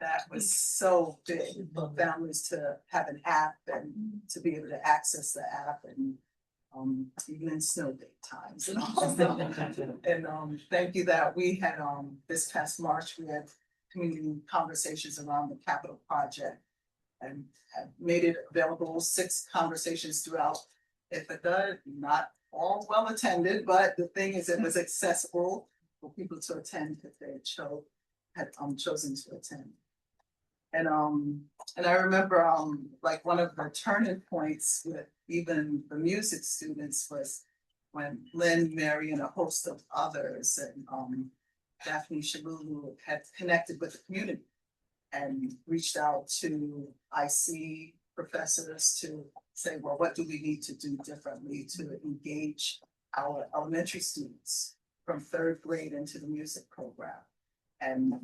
[SPEAKER 11] That was so big for families to have an app and to be able to access the app, and even in snow day times and all. And thank you that we had this past March we had community conversations around the capital project and have made it available, 6 conversations throughout Ithaca, not all well attended, but the thing is it was accessible for people to attend if they had chosen to attend. And I remember like one of the turning points with even the music students was when Lynn, Mary, and a host of others and Daphne Shalulu had connected with the community and reached out to IC professors to say, well, what do we need to do differently to engage our elementary students from third grade into the music program? And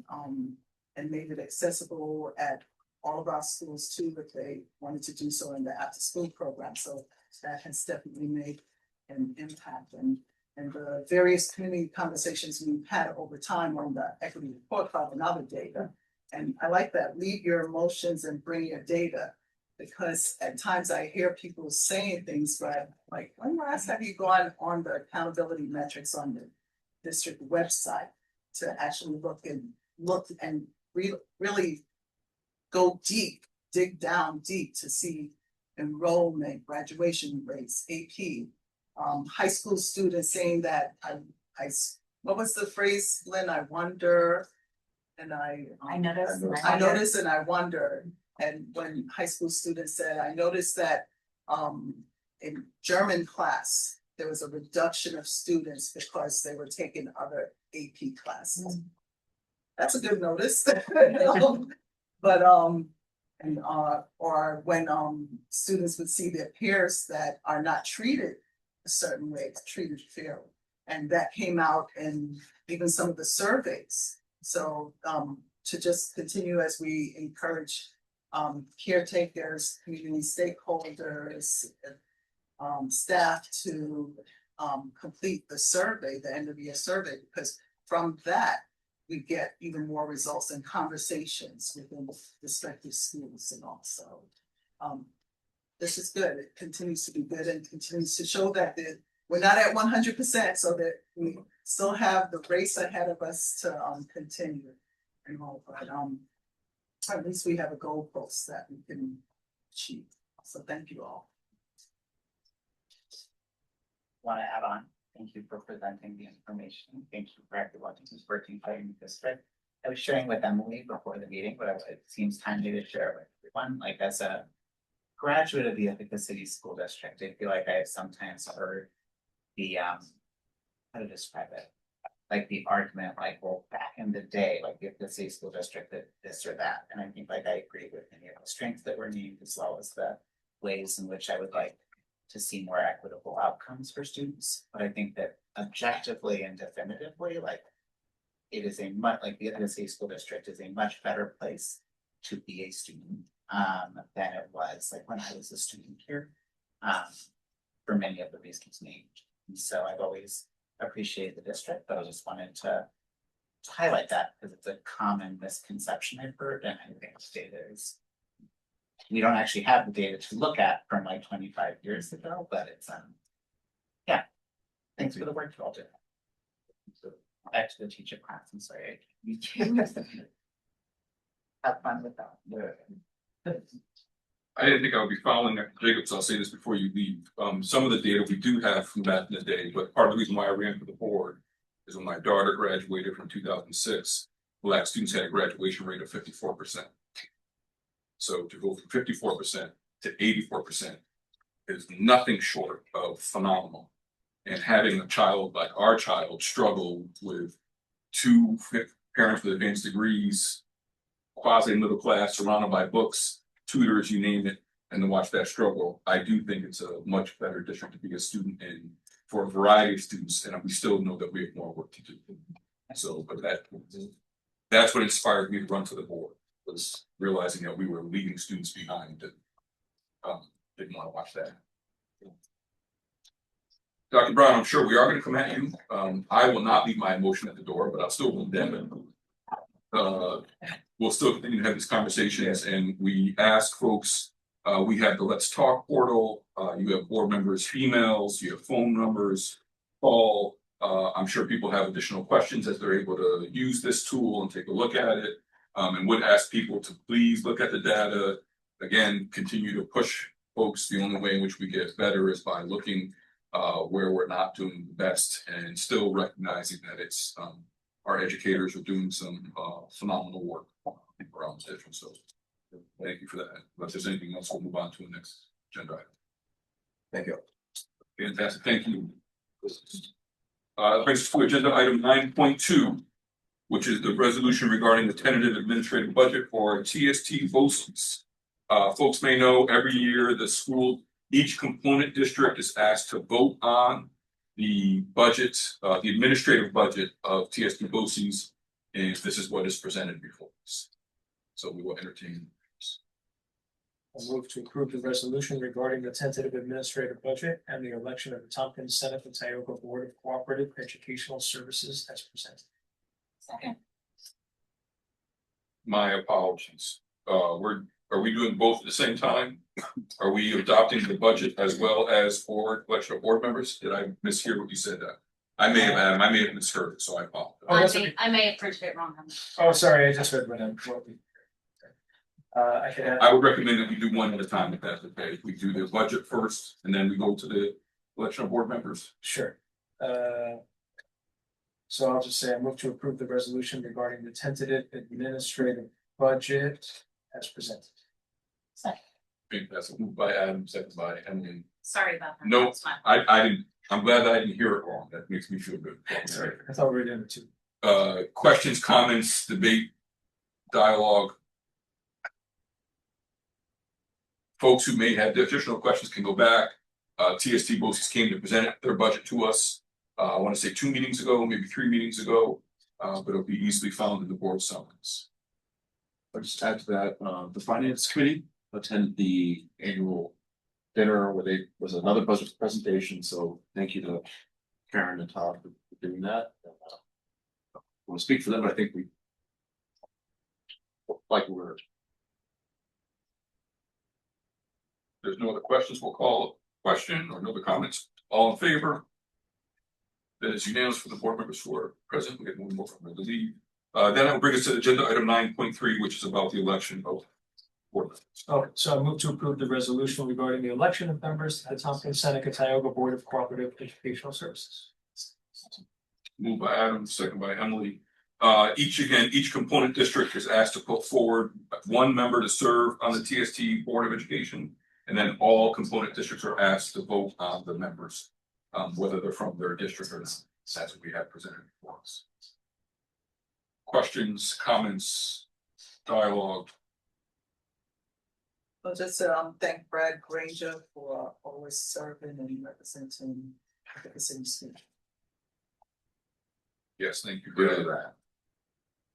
[SPEAKER 11] made it accessible at all of our schools too, if they wanted to do so in the after school program. So that has definitely made an impact, and the various community conversations we've had over time on the equity report card and other data. And I like that, leave your emotions and bring your data, because at times I hear people saying things, but like, when last have you gone on the accountability metrics on the district website to actually look and really go deep, dig down deep to see enrollment, graduation rates, AP, high school students saying that what was the phrase, Lynn? I wonder, and I
[SPEAKER 7] noticed.
[SPEAKER 11] I noticed and I wonder. And when high school students said, I noticed that in German class, there was a reduction of students because they were taking other AP classes. That's a good notice. But or when students would see their peers that are not treated a certain way, treated fairly. And that came out in even some of the surveys. So to just continue as we encourage caretakers, community stakeholders, staff to complete the survey, the end of year survey, because from that, we get even more results and conversations within respective schools and all. So this is good. It continues to be good and continues to show that we're not at 100%, so that we still have the race ahead of us to continue and all. But at least we have a goalpost that we can achieve. So thank you all.
[SPEAKER 12] Want to add on? Thank you for presenting the information. Thank you for everyone who's working hard in the district. I was sharing with Emily before the meeting, but it seems timely to share it with everyone. Like, as a graduate of the Ithaca City School District, I feel like I have sometimes heard the how to describe it, like the argument, like, well, back in the day, like the Ithaca City School District did this or that. And I think, like, I agree with many of the strengths that were named, as well as the ways in which I would like to see more equitable outcomes for students. But I think that objectively and definitively, like, it is a much, like, the Ithaca City School District is a much better place to be a student than it was like when I was a student here, for many of the reasons named. And so I've always appreciated the district, but I just wanted to highlight that because it's a common misconception I've heard, and I think the data is, we don't actually have the data to look at from like 25 years ago, but it's yeah. Thanks for the work you all did. So back to the teacher class. I'm sorry. Have fun with that.
[SPEAKER 2] I didn't think I would be following Jacob, so I'll say this before you leave. Some of the data we do have from back in the day, but part of the reason why I ran for the board is when my daughter graduated from 2006, Black students had a graduation rate of 54%. So to go from 54% to 84% is nothing short of phenomenal. And having a child like our child struggle with two parents with advanced degrees, quasi middle class, surrounded by books, tutors, you name it, and to watch that struggle, I do think it's a much better district to be a student in for a variety of students, and we still know that we have more work to do. So, but that's what inspired me to run for the board, was realizing that we were leaving students behind and didn't want to watch that. Dr. Brown, I'm sure we are going to come at you. I will not leave my emotion at the door, but I'll still condemn it. We'll still continue to have these conversations, and we ask folks, we have the Let's Talk portal, you have board members, females, you have phone numbers, call. I'm sure people have additional questions as they're able to use this tool and take a look at it, and would ask people to please look at the data. Again, continue to push folks. The only way in which we get better is by looking where we're not doing the best, and still recognizing that it's our educators are doing some phenomenal work around the district. So thank you for that. Unless there's anything else, we'll move on to the next agenda item.
[SPEAKER 6] Thank you.
[SPEAKER 2] Fantastic, thank you. Brings us to agenda item 9.2. which is the resolution regarding the tentative administrative budget for TST BOCES. Folks may know every year each component district is asked to vote on the budget, the administrative budget of TST BOCES, and this is what is presented before us. So we will entertain.
[SPEAKER 5] I'll move to approve the resolution regarding the tentative administrative budget and the election of the Tompkins Senate and Tioga Board of Cooperative Educational Services as presented.
[SPEAKER 7] Second.
[SPEAKER 2] My apologies. Are we doing both at the same time? Are we adopting the budget as well as for election of board members? Did I mishear what you said? I may have misheard it, so I apologize.
[SPEAKER 8] I may have printed it wrong.
[SPEAKER 5] Oh, sorry, I just read what we. I could add.
[SPEAKER 2] I would recommend that we do one at a time if that's okay. We do the budget first and then we go to the election of board members.
[SPEAKER 5] Sure. So I'll just say I move to approve the resolution regarding the tentative administrative budget as presented.
[SPEAKER 2] I think that's a move by Adam, second by Emily.
[SPEAKER 8] Sorry about that.
[SPEAKER 2] No,
[SPEAKER 8] That's fine.
[SPEAKER 2] I didn't. I'm glad that I didn't hear it wrong. That makes me feel good.
[SPEAKER 5] Sorry, I thought we were doing it too.
[SPEAKER 2] Questions, comments, debate, dialogue. Folks who may have additional questions can go back. TST BOCES came to present their budget to us. I want to say 2 meetings ago, maybe 3 meetings ago, but it'll be easily found in the board summons.
[SPEAKER 13] I'll just add to that, the finance committee attended the annual dinner where there was another budget presentation, so thank you to Karen and Todd for doing that. I want to speak for them, but I think we're.
[SPEAKER 2] There's no other questions, we'll call a question or no other comments. All in favor? That is unanimous for the board members who are present. We have one more from the lead. Then I will bring us to agenda item 9.3, which is about the election of board members.
[SPEAKER 5] Okay, so I move to approve the resolution regarding the election of members to the Tompkins Senate and Tioga Board of Cooperative Educational Services.
[SPEAKER 2] Moved by Adam, second by Emily. Each component district is asked to put forward one member to serve on the TST Board of Education. And then all component districts are asked to vote on the members, whether they're from their district or not. That's what we have presented for us. Questions, comments, dialogue.
[SPEAKER 11] Well, just thank Brad Granger for always serving and representing the city school.
[SPEAKER 2] Yes, thank you, Brad.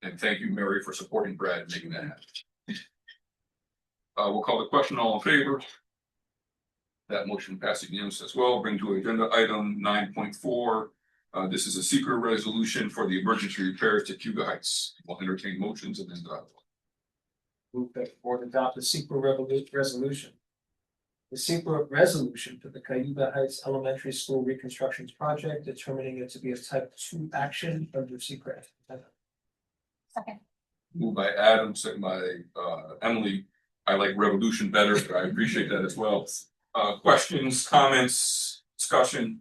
[SPEAKER 2] And thank you, Mary, for supporting Brad and making that happen. We'll call the question. All in favor? That motion passes unanimously as well. Bring to agenda item 9.4. This is a secret resolution for the emergency repairs to Cuba Heights. We'll entertain motions and then dialogue.
[SPEAKER 5] Move that the board adopt the secret resolution. The secret resolution for the Cayuga Heights Elementary School Reconstructions Project, determining it to be a type 2 action under secret.
[SPEAKER 7] Second.
[SPEAKER 2] Moved by Adam, second by Emily. I like revolution better, but I appreciate that as well. Questions, comments, discussion?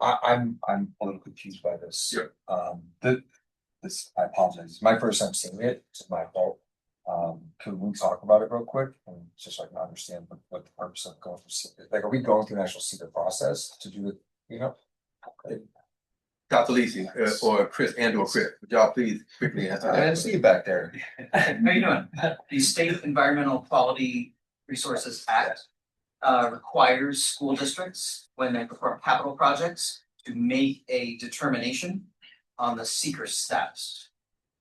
[SPEAKER 4] I'm a little confused by this.
[SPEAKER 2] Yep.
[SPEAKER 4] I apologize. It's my first time seeing it. It's my fault. Can we talk about it real quick and just so I can understand what the purpose of going through, like, are we going through an actual secret process to do it, you know?
[SPEAKER 6] Dr. Lisi, or Chris, would y'all please quickly answer?
[SPEAKER 4] I didn't see you back there.
[SPEAKER 14] How you doing? The State Environmental Quality Resources Act requires school districts, when they perform capital projects, to make a determination on the seeker status.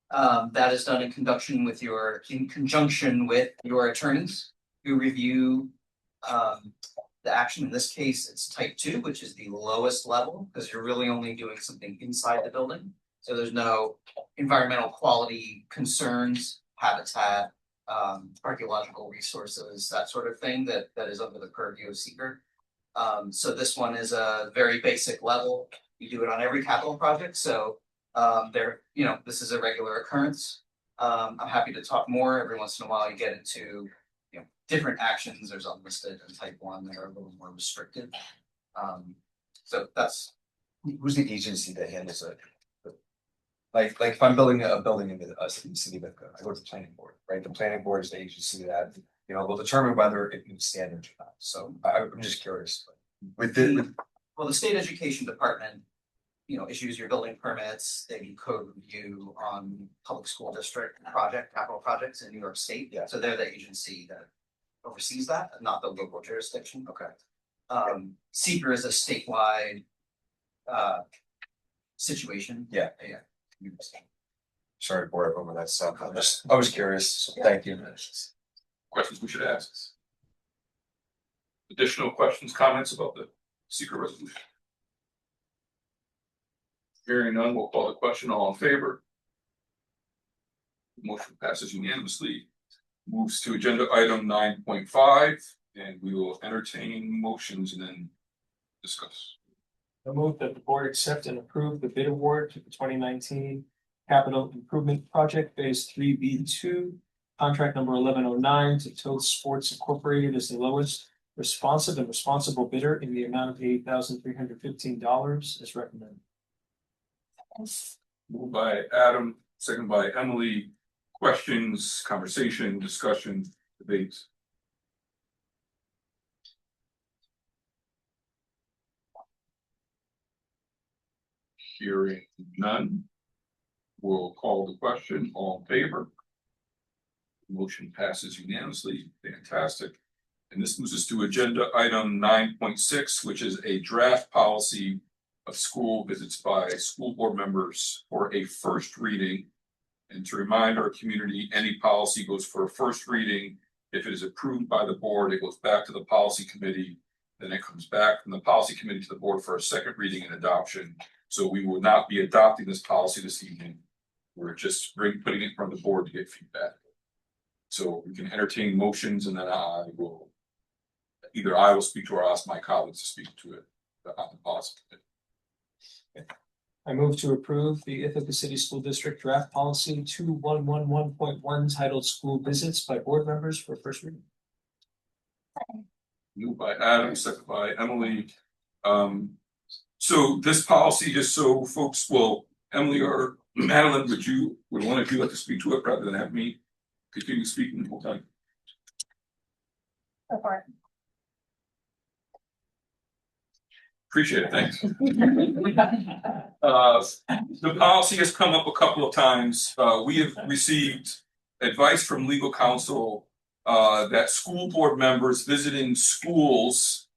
[SPEAKER 14] That is done in conjunction with your attorneys who review the action. In this case, it's type 2, which is the lowest level, because you're really only doing something inside the building. So there's no environmental quality concerns, habitat, archaeological resources, that sort of thing that is under the purview of seeker. So this one is a very basic level. You do it on every capital project. So this is a regular occurrence. I'm happy to talk more. Every once in a while you get into different actions. There's unlisted and type 1 that are a little more restricted. So that's.
[SPEAKER 4] Who's the agency that handles it? Like if I'm building a building in the city of Ithaca, I go to the planning board, right? The planning board is the agency that, will determine whether it meets standards or not. So I'm just curious.
[SPEAKER 14] Well, the state education department issues your building permits, they do code review on public school district capital projects in New York State.
[SPEAKER 4] Yeah.
[SPEAKER 14] So they're the agency that oversees that, not the local jurisdiction.
[SPEAKER 4] Okay.
[SPEAKER 14] Seeker is a statewide situation.
[SPEAKER 4] Yeah.
[SPEAKER 14] Yeah.
[SPEAKER 4] Sorry to bore everyone with that stuff. I was curious. So thank you.
[SPEAKER 2] Questions we should ask? Additional questions, comments about the secret resolution? Hearing none, we'll call the question. All in favor? Motion passes unanimously. Moves to agenda item 9.5, and we will entertain motions and then discuss.
[SPEAKER 5] I move that the board accept and approve the bid award to the 2019 Capital Improvement Project Phase 3B2, contract number 1109 to Toad Sports Incorporated as the lowest responsive and responsible bidder in the amount of $8,315 as recommended.
[SPEAKER 2] Moved by Adam, second by Emily. Questions, conversation, discussion, debates? Hearing none. We'll call the question. All in favor? Motion passes unanimously. Fantastic. And this moves us to agenda item 9.6, which is a draft policy of school visits by school board members for a first reading. And to remind our community, any policy goes for a first reading. If it is approved by the board, it goes back to the policy committee. Then it comes back from the policy committee to the board for a second reading and adoption. So we will not be adopting this policy this evening. We're just putting it in front of the board to get feedback. So we can entertain motions, and then I will speak to or ask my colleagues to speak to it on the policy committee.
[SPEAKER 5] I move to approve the Ithaca City School District Draft Policy 2111.1 titled School Visits by Board Members for first reading.
[SPEAKER 2] Moved by Adam, second by Emily. So this policy, just so folks will, Emily or Madeline, would one of you like to speak to it rather than have me continue speaking the whole time?
[SPEAKER 9] Go for it.
[SPEAKER 2] Appreciate it, thanks. The policy has come up a couple of times. We have received advice from legal counsel that school board members visiting schools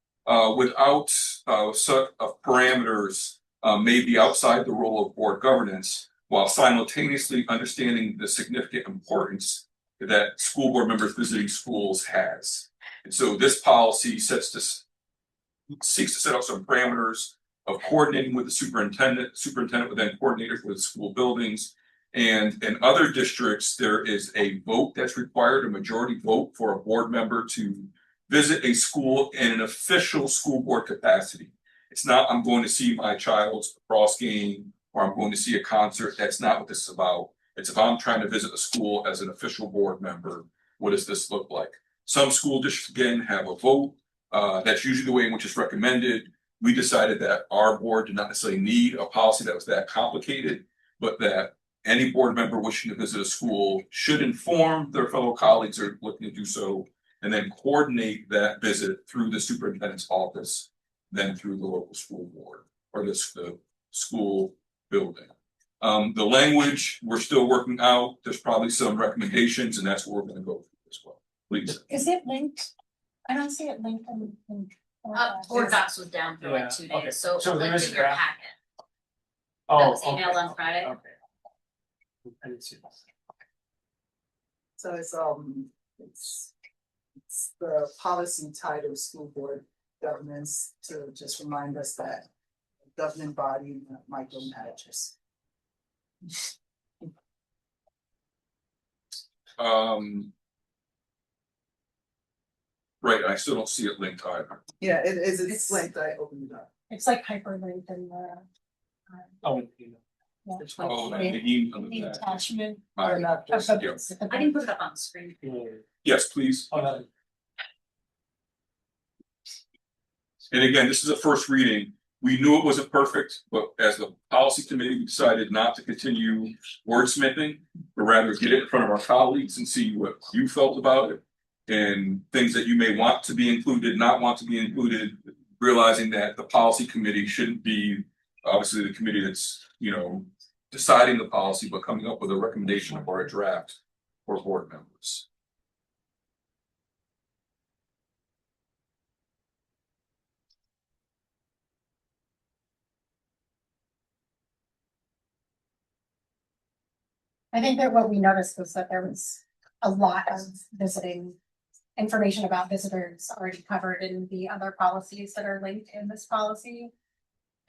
[SPEAKER 2] without set of parameters may be outside the role of board governance, while simultaneously understanding the significant importance that school board members visiting schools has. And so this policy seeks to set up some parameters of coordinating with the superintendent would then coordinate with school buildings. And in other districts, there is a vote that's required, a majority vote for a board member to visit a school in an official school board capacity. It's not, I'm going to see my child's lacrosse game or I'm going to see a concert. That's not what this is about. It's if I'm trying to visit a school as an official board member, what does this look like? Some school districts, again, have a vote. That's usually the way in which it's recommended. We decided that our board did not necessarily need a policy that was that complicated, but that any board member wishing to visit a school should inform their fellow colleagues who are looking to do so, and then coordinate that visit through the superintendent's office, then through the local school board or the school building. The language we're still working out. There's probably some recommendations, and that's where we're going to go through as well. Please.
[SPEAKER 9] Is it linked? I don't see it linked in.
[SPEAKER 10] Board Docs was down for like 2 days,
[SPEAKER 5] okay.
[SPEAKER 10] so
[SPEAKER 5] So there
[SPEAKER 10] link
[SPEAKER 5] is
[SPEAKER 10] to
[SPEAKER 5] a
[SPEAKER 10] your
[SPEAKER 5] draft.
[SPEAKER 10] packet.
[SPEAKER 5] Oh,
[SPEAKER 10] That was emailed on Friday.
[SPEAKER 5] Okay. I didn't see that.
[SPEAKER 11] So it's the policy title school board governance to just remind us that governing body micromanages.
[SPEAKER 2] Right, I still don't see it linked either.
[SPEAKER 11] Yeah, it's linked, I opened it up.
[SPEAKER 9] It's like hyperlinked in the.
[SPEAKER 5] Oh, you know.
[SPEAKER 2] Oh, the email of
[SPEAKER 9] The
[SPEAKER 2] that.
[SPEAKER 9] attachment.
[SPEAKER 2] My-
[SPEAKER 11] not
[SPEAKER 9] Of the-
[SPEAKER 2] yeah.
[SPEAKER 10] I can put it up on the screen.
[SPEAKER 2] Yes, please.
[SPEAKER 5] Oh, no.
[SPEAKER 2] And again, this is a first reading. We knew it wasn't perfect, but as the policy committee, we decided not to continue wordsmithing, but rather get it in front of our colleagues and see what you felt about it. And things that you may want to be included, not want to be included, realizing that the policy committee shouldn't be obviously the committee that's, deciding the policy, but coming up with a recommendation or a draft for board members.
[SPEAKER 15] I think that what we noticed was that there was a lot of visiting information about visitors already covered in the other policies that are linked in this policy.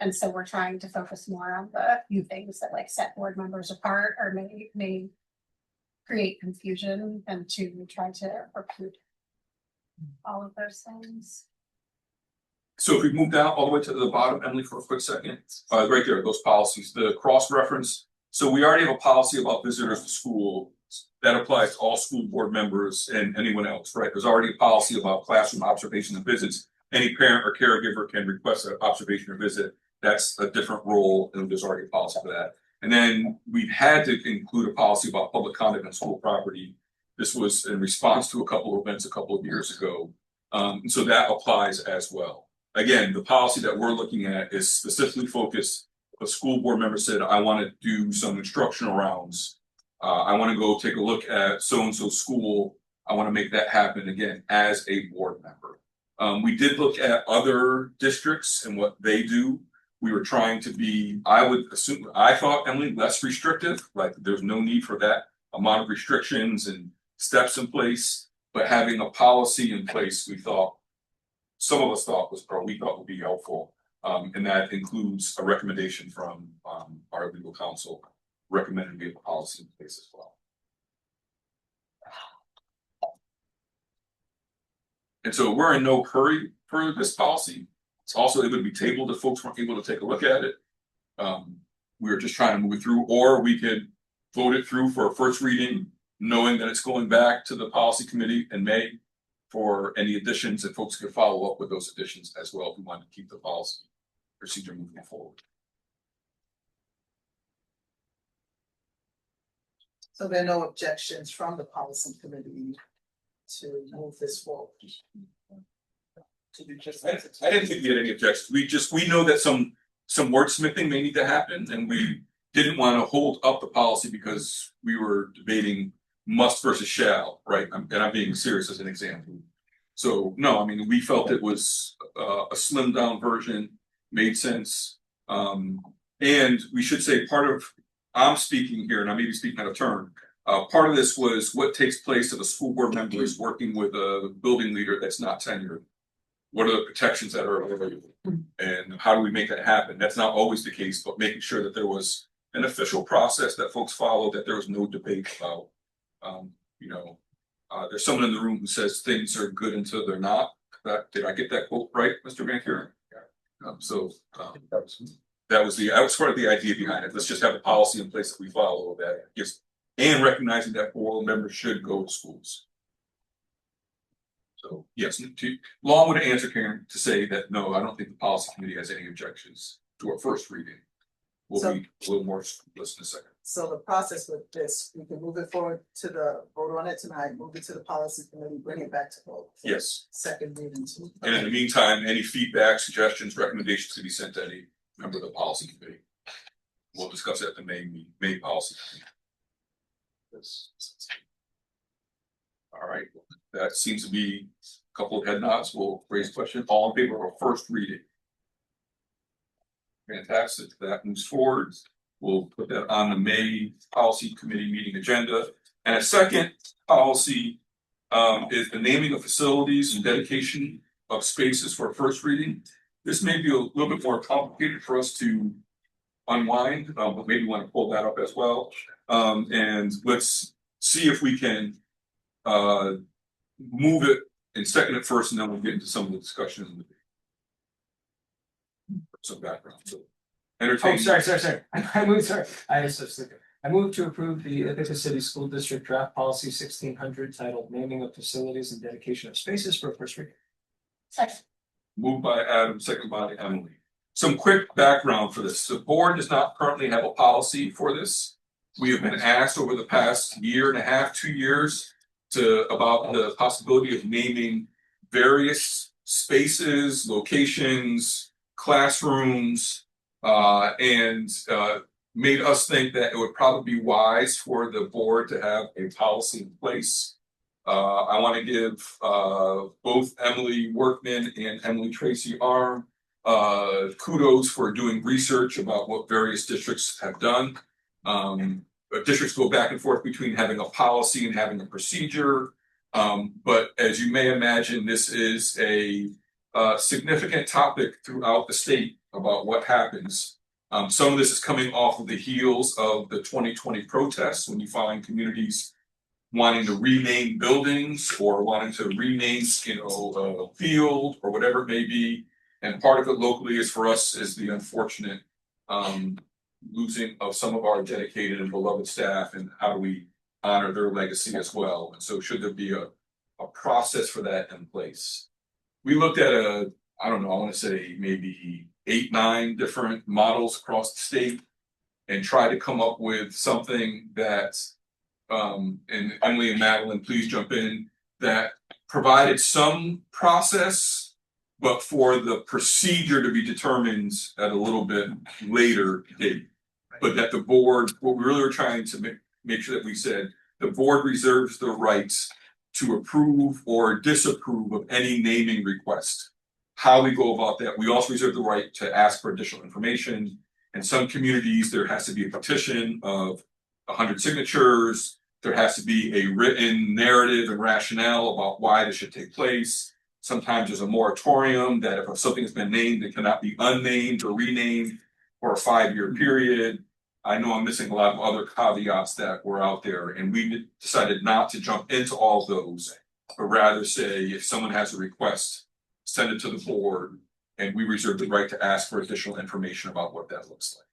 [SPEAKER 15] And so we're trying to focus more on the few things that like set board members apart or may create confusion and to try to recruit all of those things.
[SPEAKER 2] So if we move down all the way to the bottom, Emily, for a quick second, right there, those policies, the cross-reference. So we already have a policy about visitors to school that applies to all school board members and anyone else, right? There's already a policy about classroom observations and visits. Any parent or caregiver can request an observation or visit. That's a different role, and there's already a policy for that. And then we've had to include a policy about public conduct on school property. This was in response to a couple of events a couple of years ago. So that applies as well. Again, the policy that we're looking at is specifically focused. A school board member said, I want to do some instructional rounds. I want to go take a look at so-and-so school. I want to make that happen again as a board member. We did look at other districts and what they do. We were trying to be, I thought, Emily, less restrictive, like there's no need for that amount of restrictions and steps in place, but having a policy in place, we thought would be helpful. And that includes a recommendation from our legal counsel recommending we have a policy in place as well. And so we're in no hurry for this policy. It's also able to be tabled if folks weren't able to take a look at it. We were just trying to move it through, or we could vote it through for a first reading, knowing that it's going back to the policy committee in May for any additions, and folks could follow up with those additions as well if we want to keep the policy procedure moving forward.
[SPEAKER 11] So there are no objections from the policy committee to move this forward?
[SPEAKER 2] I didn't think we had any objections. We know that some wordsmithing may need to happen, and we didn't want to hold up the policy because we were debating must versus shall, right? And I'm being serious as an example. So no, I mean, we felt it was a slimmed down version, made sense. And we should say I'm speaking here, and I may be speaking out of turn. Part of this was what takes place if a school board member is working with a building leader that's not tenured. What are the protections that are available? And how do we make that happen? That's not always the case, but making sure that there was an official process that folks followed, that there was no debate about. There's someone in the room who says things are good until they're not. Did I get that quote right, Mr. Van Kuren? That was part of the idea behind it. Let's just have a policy in place that we follow that gives, and recognizing that board members should go to schools. So yes, long would answer, Karen, to say that no, I don't think the policy committee has any objections to our first reading. We'll be a little more explicit in a second.
[SPEAKER 11] So the process with this, we can move it forward to the vote on it tonight, move it to the policy committee, bring it back to vote.
[SPEAKER 2] Yes.
[SPEAKER 11] Second reading too.
[SPEAKER 2] And in the meantime, any feedback, suggestions, recommendations can be sent to any member of the policy committee. We'll discuss it at the May policy committee. All right, that seems to be a couple of head nods. We'll raise a question. All in favor of a first reading? Fantastic. That moves forward. We'll put that on the May policy committee meeting agenda. And a second policy is the naming of facilities and dedication of spaces for first reading. This may be a little bit more complicated for us to unwind, but maybe want to pull that up as well. And let's see if we can move it and second it first, and then we'll get into some of the discussion. Some background. So,
[SPEAKER 5] sorry. I move to approve the Ithaca City School District Draft Policy 1600 titled Naming of Facilities and Dedication of Spaces for first reading.
[SPEAKER 15] Second.
[SPEAKER 2] Moved by Adam, second by Emily. Some quick background for this. The board does not currently have a policy for this. We have been asked over the past year and a half, 2 years, about the possibility of naming various spaces, locations, classrooms, and made us think that it would probably be wise for the board to have a policy in place. I want to give both Emily Workman and Emily Tracy Arm kudos for doing research about what various districts have done. Districts go back and forth between having a policy and having a procedure. But as you may imagine, this is a significant topic throughout the state about what happens. Some of this is coming off of the heels of the 2020 protests, when you find communities wanting to rename buildings or wanting to rename, a field or whatever it may be. And part of it locally is for us is the unfortunate losing of some of our dedicated and beloved staff, and how do we honor their legacy as well. And so should there be a process for that in place? We looked at I want to say maybe 8, 9 different models across the state and try to come up with something that, and Emily and Madeline, please jump in, that provided some process, but for the procedure to be determined at a little bit later date. But that the board, what we really were trying to make sure that we said, the board reserves the rights to approve or disapprove of any naming request. How we go about that, we also reserve the right to ask for additional information. In some communities, there has to be a petition of 100 signatures. There has to be a written narrative and rationale about why this should take place. Sometimes there's a moratorium that if something has been named, it cannot be unnamed or renamed for a 5-year period. I know I'm missing a lot of other caveats that were out there, and we decided not to jump into all of those, but rather say if someone has a request, send it to the board, and we reserve the right to ask for additional information about what that looks like.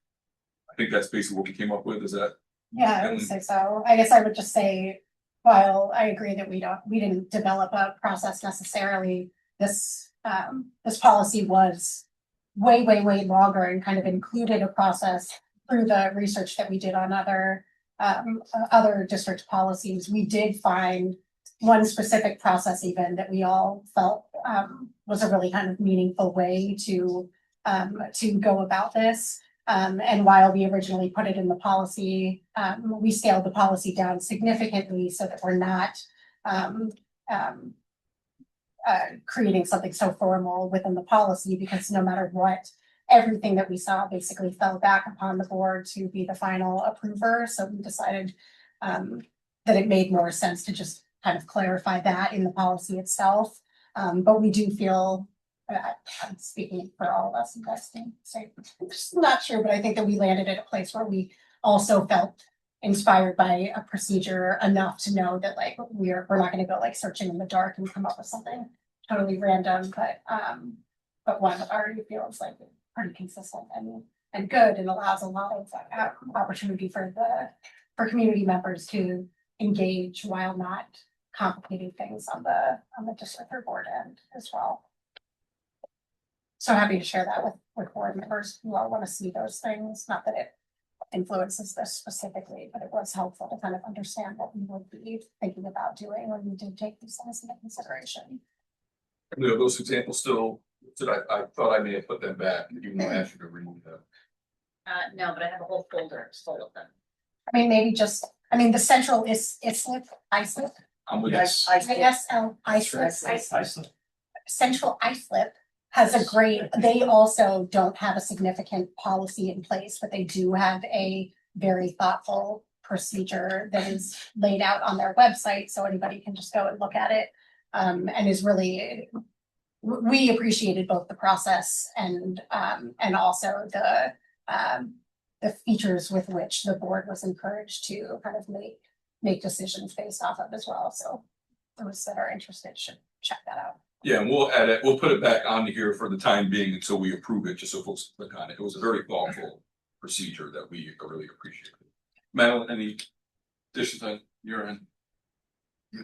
[SPEAKER 2] I think that's basically what we came up with. Is that?
[SPEAKER 15] Yeah, I would say so. I guess I would just say, while I agree that we didn't develop a process necessarily, this policy was way longer and kind of included a process through the research that we did on other district policies. We did find one specific process even that we all felt was a really kind of meaningful way to go about this. And while we originally put it in the policy, we scaled the policy down significantly so that we're not creating something so formal within the policy, because no matter what, everything that we saw basically fell back upon the board to be the final approver. So we decided that it made more sense to just kind of clarify that in the policy itself. But we do feel, I'm speaking for all of us investing, so I'm just not sure, but I think that we landed at a place where we also felt inspired by a procedure enough to know that like we're not going to go like searching in the dark and come up with something totally random, but one that already feels like pretty consistent and good, and allows a lot of opportunity for community members to engage while not complicating things on the district or board end as well. So happy to share that with board members who all want to see those things. Not that it influences this specifically, but it was helpful to kind of understand what we would be thinking about doing when we did take these things into consideration.
[SPEAKER 2] Those examples still, I thought I may have put them back, even though I asked you to remove them.
[SPEAKER 10] No, but I have a whole folder full of them.
[SPEAKER 15] I mean, maybe just, the central is ISLIP.
[SPEAKER 2] I'm with
[SPEAKER 11] Yes.
[SPEAKER 15] ISLIP. Central ISLIP has a great, they also don't have a significant policy in place, but they do have a very thoughtful procedure that is laid out on their website, so anybody can just go and look at it. And is really, we appreciated both the process and also the features with which the board was encouraged to kind of make decisions based off of as well. So those that are interested should check that out.
[SPEAKER 2] Yeah, and we'll add it, we'll put it back on here for the time being until we approve it, just so folks can click on it. It was a very thoughtful procedure that we really appreciated. Madeline, any additions on your end?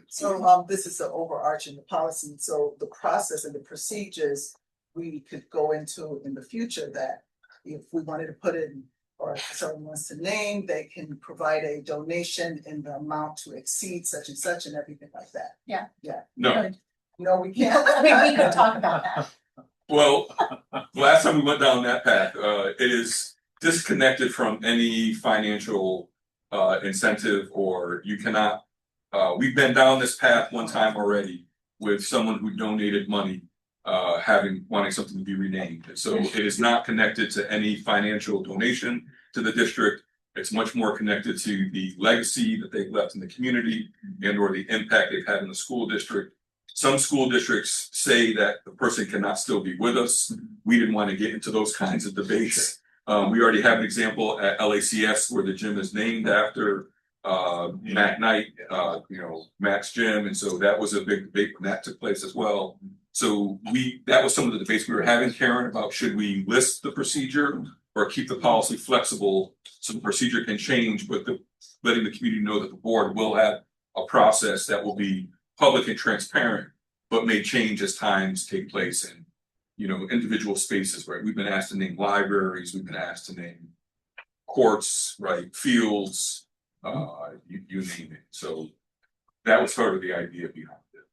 [SPEAKER 11] So this is the overarching policy. So the process and the procedures we could go into in the future, that if we wanted to put in, or if someone wants to name, they can provide a donation in the amount to exceed such and such and everything like that.
[SPEAKER 15] Yeah.
[SPEAKER 11] Yeah.
[SPEAKER 2] No.
[SPEAKER 11] No, we can't.
[SPEAKER 15] We could talk about that.
[SPEAKER 2] Well, last time we went down that path, it is disconnected from any financial incentive, or you cannot. We've been down this path one time already with someone who donated money, wanting something to be renamed. And so it is not connected to any financial donation to the district. It's much more connected to the legacy that they've left in the community and or the impact they've had in the school district. Some school districts say that the person cannot still be with us. We didn't want to get into those kinds of debates. We already have an example at LACS where the gym is named after Matt Knight, Matt's gym. And so that was a big debate when that took place as well. So that was some of the debates we were having, Karen, about should we list the procedure or keep the policy flexible so the procedure can change, but letting the community know that the board will have a process that will be public and transparent, but may change as times take place in, individual spaces, right? We've been asked to name libraries, we've been asked to name courts, right? Fields, you name it. So that was sort of the idea behind it.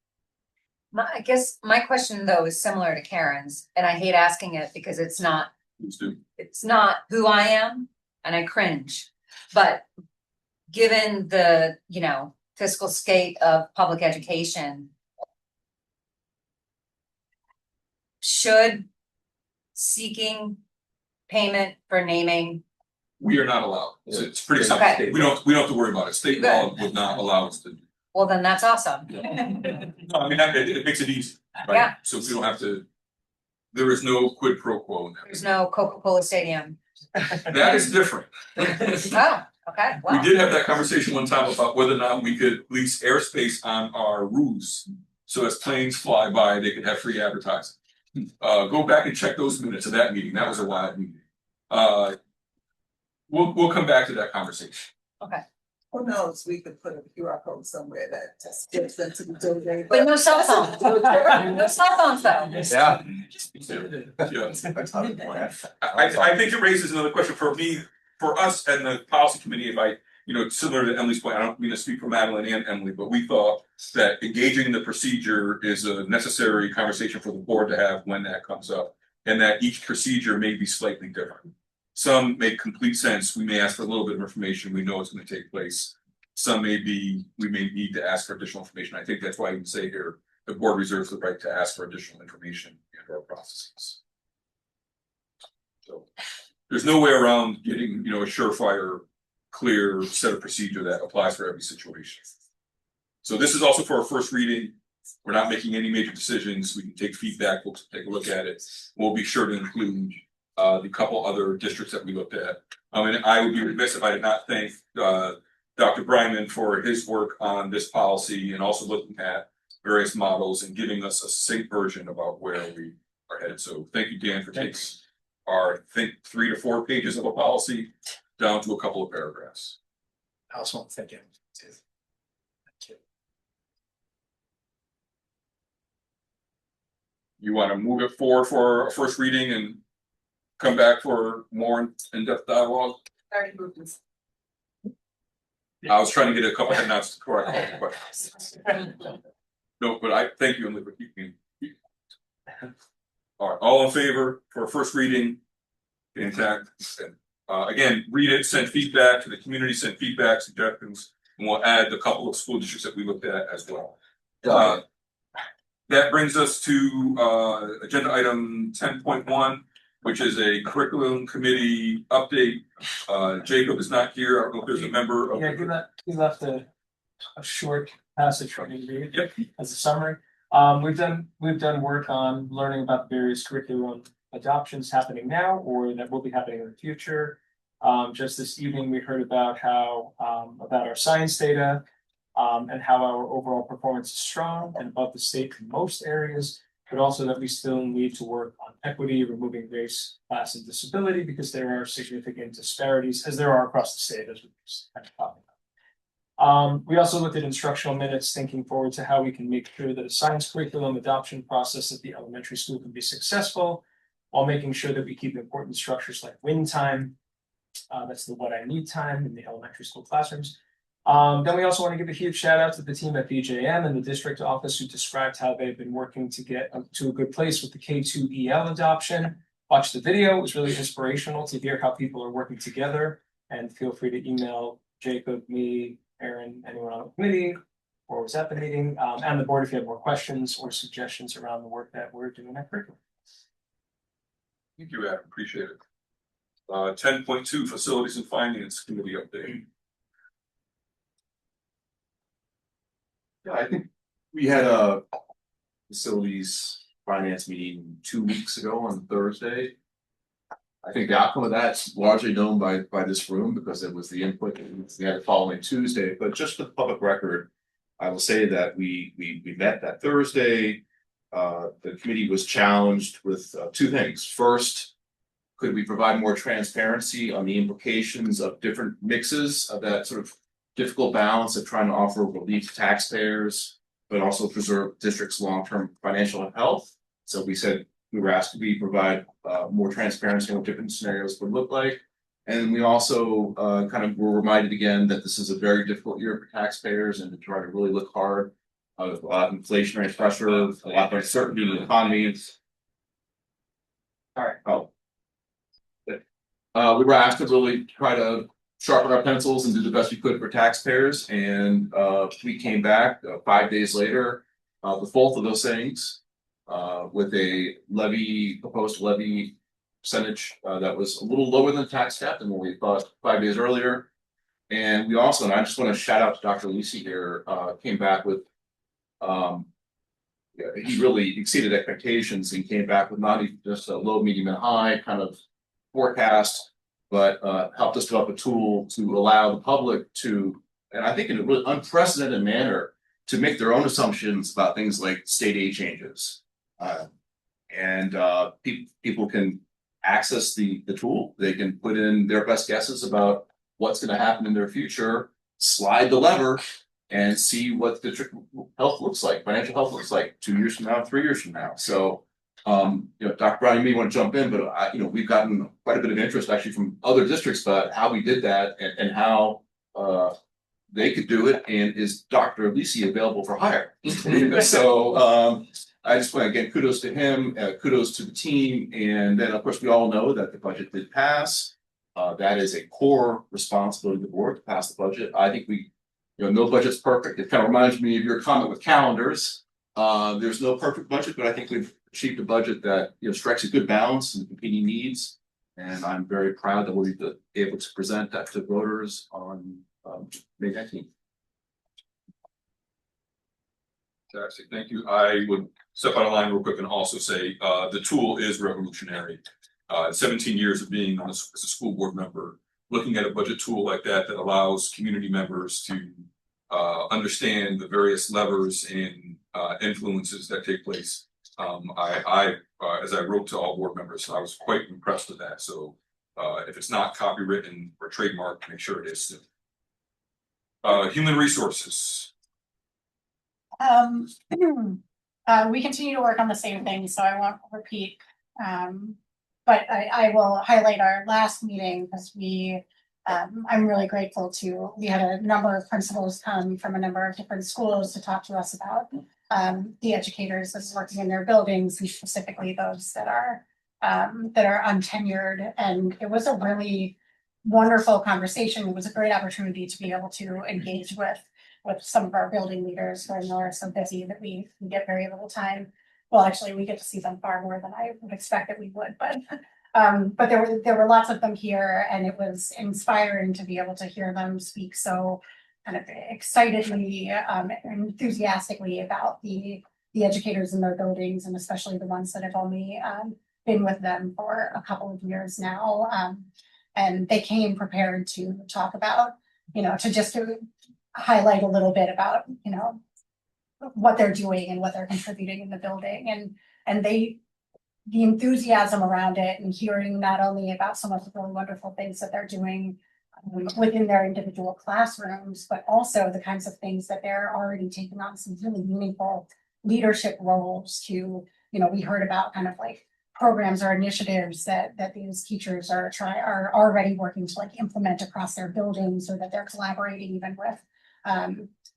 [SPEAKER 10] I guess my question though is similar to Karen's, and I hate asking it because it's not who I am, and I cringe. But given the, fiscal state of public education, should seeking payment for naming?
[SPEAKER 2] We are not allowed. It's pretty simple.
[SPEAKER 10] Okay.
[SPEAKER 2] We don't have to worry about it. State law would not allow us to do.
[SPEAKER 10] Well, then that's awesome.
[SPEAKER 2] No, I mean, it makes it easy, right?
[SPEAKER 10] Yeah.
[SPEAKER 2] So we don't have to, there is no quid pro quo in that.
[SPEAKER 10] There's no Coca-Cola Stadium.
[SPEAKER 2] That is different.
[SPEAKER 10] Oh, okay.
[SPEAKER 2] We did have that conversation one time about whether or not we could lease airspace on our roofs. So as planes fly by, they could have free advertising. Go back and check those minutes of that meeting. That was a wild meeting. We'll come back to that conversation.
[SPEAKER 10] Okay.
[SPEAKER 11] Who knows, we could put a QR code somewhere that just gets them to the donate.
[SPEAKER 10] But no cell phones. No cell phones though.
[SPEAKER 2] Yeah. I think it raises another question for me, for us and the policy committee. If I, similar to Emily's point, I don't mean to speak for Madeline and Emily, but we thought that engaging in the procedure is a necessary conversation for the board to have when that comes up, and that each procedure may be slightly different. Some make complete sense. We may ask for a little bit of information. We know it's going to take place. Some we may need to ask for additional information. I think that's why you can say here, the board reserves the right to ask for additional information and or processes. So there's no way around getting, a surefire, clear set of procedure that applies for every situation. So this is also for our first reading. We're not making any major decisions. We can take feedback. We'll take a look at it. We'll be sure to include the couple other districts that we looked at. And I would be remiss if I did not thank Dr. Bryman for his work on this policy and also looking at various models and giving us a succinct version about where we are headed. So thank you, Dan, for taking our, 3 to 4 pages of a policy down to a couple of paragraphs.
[SPEAKER 5] I also want to thank you. Thank you.
[SPEAKER 2] You want to move it forward for a first reading and come back for more in-depth dialogue?
[SPEAKER 11] Already moved this.
[SPEAKER 2] I was trying to get a couple head nods to correct all the questions. No, but I thank you, Emily, for keeping me. All right, all in favor for a first reading? Intact. Again, read it, send feedback to the community, send feedback, suggestions, and we'll add the couple of school districts that we looked at as well. That brings us to agenda item 10.1, which is a curriculum committee update. Jacob is not here. I don't know if there's a member of.
[SPEAKER 5] Yeah, he left a short passage for me to read.
[SPEAKER 2] Yep.
[SPEAKER 5] As a summary. We've done work on learning about the various curriculum adoptions happening now or that will be happening in the future. Just this evening, we heard about about our science data and how our overall performance is strong and above the state in most areas, but also that we still need to work on equity, removing race, class, and disability because there are significant disparities, as there are across the state, as we kind of talked about. We also looked at instructional minutes, thinking forward to how we can make sure that a science curriculum adoption process at the elementary school can be successful, while making sure that we keep important structures like win time, that's the what I need time in the elementary school classrooms, Then we also want to give a huge shout out to the team at BJM and the district office who described how they've been working to get to a good place with the K2 EL adoption. Watch the video, it was really inspirational to hear how people are working together. And feel free to email Jacob, me, Aaron, anyone on the committee, or was at the meeting, and the board if you have more questions or suggestions around the work that we're doing at curriculum.
[SPEAKER 2] Thank you, Adam, appreciate it. 10.2 Facilities and Finance Committee update.
[SPEAKER 13] Yeah, I think we had a facilities finance meeting 2 weeks ago on Thursday. I think the outcome of that's largely known by this room because it was the input that we had the following Tuesday, but just for the public record, I will say that we met that Thursday. The committee was challenged with two things. First, could we provide more transparency on the implications of different mixes of that sort of difficult balance of trying to offer relief to taxpayers, but also preserve district's long-term financial health? So we said we were asked to provide more transparency on what different scenarios would look like. And we also kind of were reminded again that this is a very difficult year for taxpayers and to try to really look hard. A lot of inflationary pressure, a lot of uncertainty in the economy.
[SPEAKER 5] All right.
[SPEAKER 13] Oh. We were asked to really try to sharpen our pencils and do the best we could for taxpayers. And we came back 5 days later with both of those things with a proposed levy percentage that was a little lower than the tax cap than what we thought 5 days earlier. And we also, and I just want to shout out to Dr. Lisi here, came back with, he really exceeded expectations and came back with not even just a low, medium, and high kind of forecast, but helped us develop a tool to allow the public to, and I think in a really unprecedented manner, to make their own assumptions about things like state aid changes. People can access the tool. They can put in their best guesses about what's going to happen in their future, slide the lever, and see what the health looks like, financial health looks like 2 years from now, 3 years from now. So, Dr. Brown, you may want to jump in, but we've gotten quite a bit of interest actually from other districts about how we did that and how they could do it. And is Dr. Lisi available for hire? So I just want to again kudos to him, kudos to the team, and then of course we all know that the budget did pass. That is a core responsibility of the board to pass the budget. I think no budget's perfect. It kind of reminds me of your comment with calendars. There's no perfect budget, but I think we've achieved a budget that strikes a good balance in the competing needs. And I'm very proud that we'll be able to present that to voters on May 19th.
[SPEAKER 2] Fantastic, thank you. I would step out of line real quick and also say the tool is revolutionary. 17 years of being as a school board member, looking at a budget tool like that allows community members to understand the various levers and influences that take place. As I wrote to all board members, I was quite impressed with that. So if it's not copywritten or trademarked, make sure it is soon. Human resources.
[SPEAKER 15] We continue to work on the same thing, so I won't repeat. But I will highlight our last meeting because I'm really grateful we had a number of principals come from a number of different schools to talk to us about the educators that's working in their buildings, and specifically those that are untenured. And it was a really wonderful conversation. It was a great opportunity to be able to engage with some of our building leaders who are so busy that we get very little time. Well, actually, we get to see them far more than I would expect that we would, but there were lots of them here, and it was inspiring to be able to hear them speak so kind of excitedly, enthusiastically about the educators in their buildings, and especially the ones that have only been with them for a couple of years now. And they came prepared to talk about, to highlight a little bit about, what they're doing and what they're contributing in the building, and the enthusiasm around it, and hearing not only about some of the really wonderful things that they're doing within their individual classrooms, but also the kinds of things that they're already taking on some really meaningful leadership roles to, we heard about kind of like programs or initiatives that these teachers are already working to like implement across their buildings, or that they're collaborating even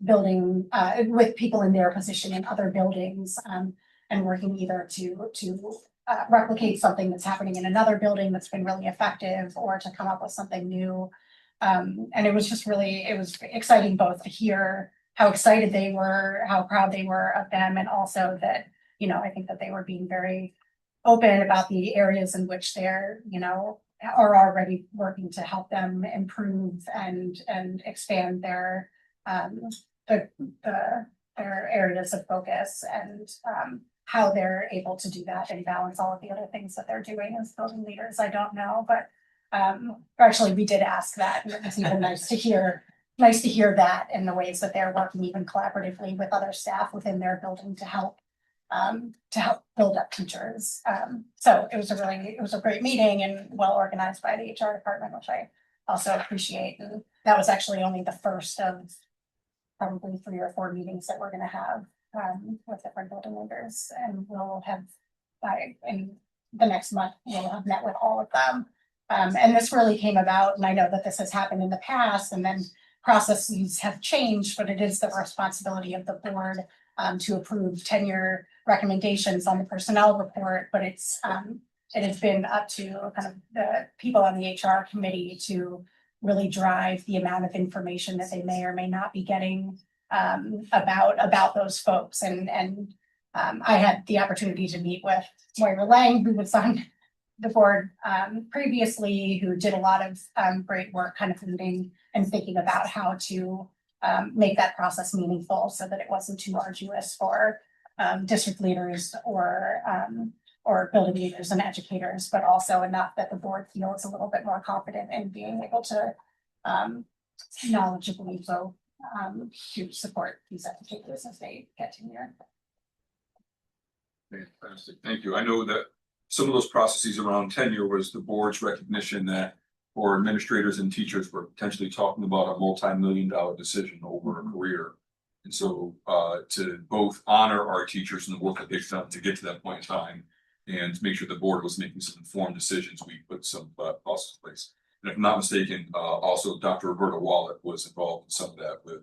[SPEAKER 15] building, with people in their position in other buildings, and working either to replicate something that's happening in another building that's been really effective, or to come up with something new. And it was just really, it was exciting both to hear how excited they were, how proud they were of them, and also that, you know, I think that they were being very open about the areas in which they're, you know, are already working to help them improve and expand their the their areas of focus, and how they're able to do that and balance all of the other things that they're doing as building leaders. I don't know, but actually we did ask that, and it was even nice to hear that in the ways that they're working even collaboratively with other staff within their building to help build up teachers. So it was a great meeting and well organized by the HR department, which I also appreciate. And that was actually only the first of probably 3 or 4 meetings that we're gonna have with different building leaders, and we'll have in the next month, we'll have met with all of them. And this really came about, and I know that this has happened in the past, and then processes have changed, but it is the responsibility of the board to approve tenure recommendations on the personnel report, but it has been up to kind of the people on the HR committee to really drive the amount of information that they may or may not be getting about those folks. And I had the opportunity to meet with Moira Lang, who was on the board previously, who did a lot of great work kind of leading and thinking about how to make that process meaningful so that it wasn't too arduous for district leaders or building leaders and educators, but also enough that the board feels a little bit more confident in being able to knowledgeably vote to support these educators as they get tenure.
[SPEAKER 2] Fantastic, thank you. I know that some of those processes around tenure was the board's recognition that for administrators and teachers, we're potentially talking about a multi-million-dollar decision over a career. And so to both honor our teachers and the work that they've done to get to that point in time and to make sure the board was making some informed decisions, we put some process in place. And if I'm not mistaken, also Dr. Roberta Wallet was involved in some of that with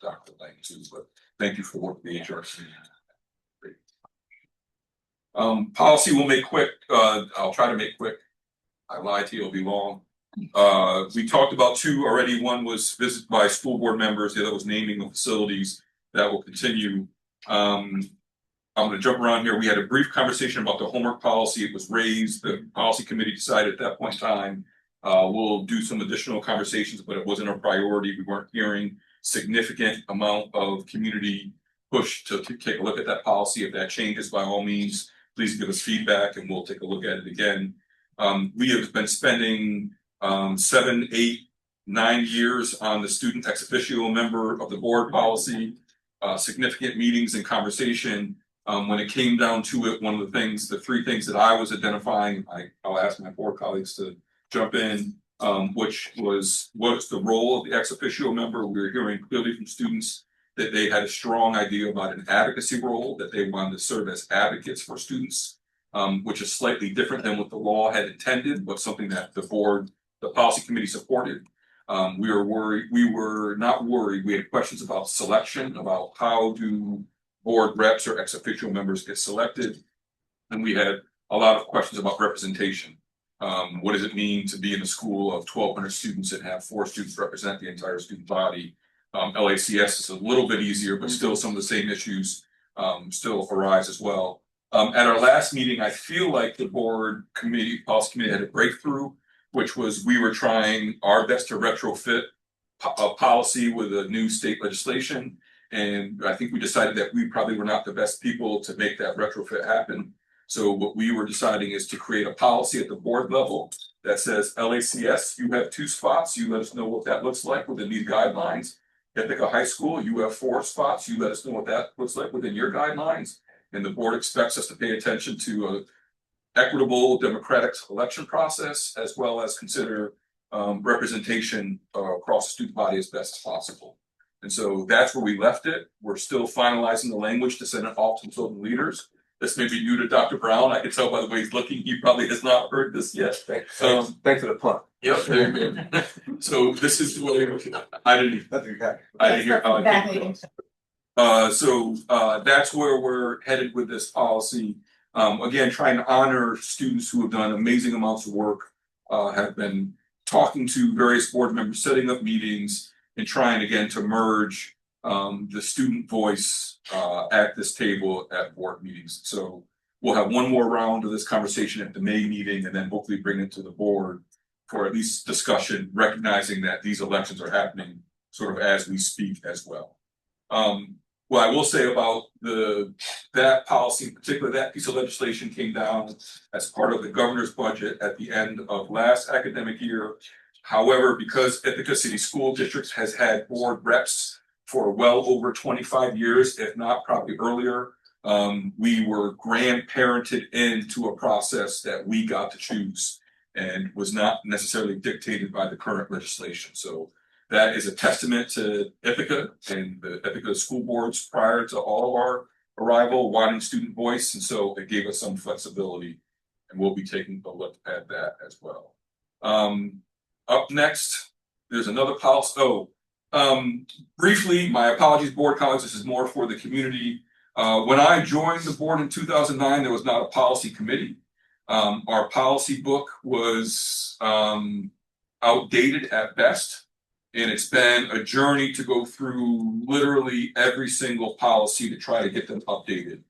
[SPEAKER 2] Dr. Lang too, but thank you for working the HR team. Policy we'll make quick. I'll try to make quick. I lied to you, it'll be long. We talked about 2 already. One was visit by school board members. The other was naming of facilities. That will continue. I'm going to jump around here. We had a brief conversation about the homework policy. It was raised. The policy committee decided at that point in time, we'll do some additional conversations, but it wasn't a priority. We weren't hearing significant amount of community push to take a look at that policy. If that changes, by all means, please give us feedback and we'll take a look at it again. We have been spending 7, 8, 9 years on the student ex officio member of the board policy, significant meetings and conversation. When it came down to it, one of the things, the 3 things that I was identifying, I'll ask my board colleagues to jump in, which was what's the role of the ex officio member. We were hearing clearly from students that they had a strong idea about an advocacy role, that they wanted to serve as advocates for students, which is slightly different than what the law had intended, but something that the board, the policy committee supported. We were not worried. We had questions about selection, about how do board reps or ex officio members get selected. And we had a lot of questions about representation. What does it mean to be in a school of 1,200 students and have 4 students represent the entire student body? LACS is a little bit easier, but still some of the same issues still arise as well. At our last meeting, I feel like the board committee, policy committee had a breakthrough, which was we were trying our best to retrofit a policy with a new state legislation. And I think we decided that we probably were not the best people to make that retrofit happen. So what we were deciding is to create a policy at the board level that says LACS, you have 2 spots, you let us know what that looks like within these guidelines. Ithaca High School, you have 4 spots, you let us know what that looks like within your guidelines. And the board expects us to pay attention to an equitable democratic election process, as well as consider representation across the student body as best as possible. And so that's where we left it. We're still finalizing the language to send it off to the building leaders. This may be new to Dr. Brown. I can tell by the way he's looking. He probably has not heard this yet.
[SPEAKER 6] Thanks for the plug.
[SPEAKER 2] Yep. There you go. So this is the way I didn't hear how I came across. That's where we're headed with this policy. Again, trying to honor students who have done amazing amounts of work, have been talking to various board members, setting up meetings, and trying again to merge the student voice at this table at board meetings. So we'll have one more round of this conversation at the May meeting, and then hopefully bring it to the board for at least discussion, recognizing that these elections are happening sort of as we speak as well. What I will say about that policy in particular, that piece of legislation came down as part of the governor's budget at the end of last academic year. However, because Ithaca City School District has had board reps for well over 25 years, if not probably earlier, we were grandparented into a process that we got to choose and was not necessarily dictated by the current legislation. So that is a testament to Ithaca and the Ithaca school boards prior to all of our arrival, wanting student voice. And so it gave us some flexibility, and we'll be taking a look at that as well. Up next, there's another policy. Briefly, my apologies, board colleagues, this is more for the community. When I joined the board in 2009, there was not a policy committee. Our policy book was outdated at best, and it's been a journey to go through literally every single policy to try to get them updated.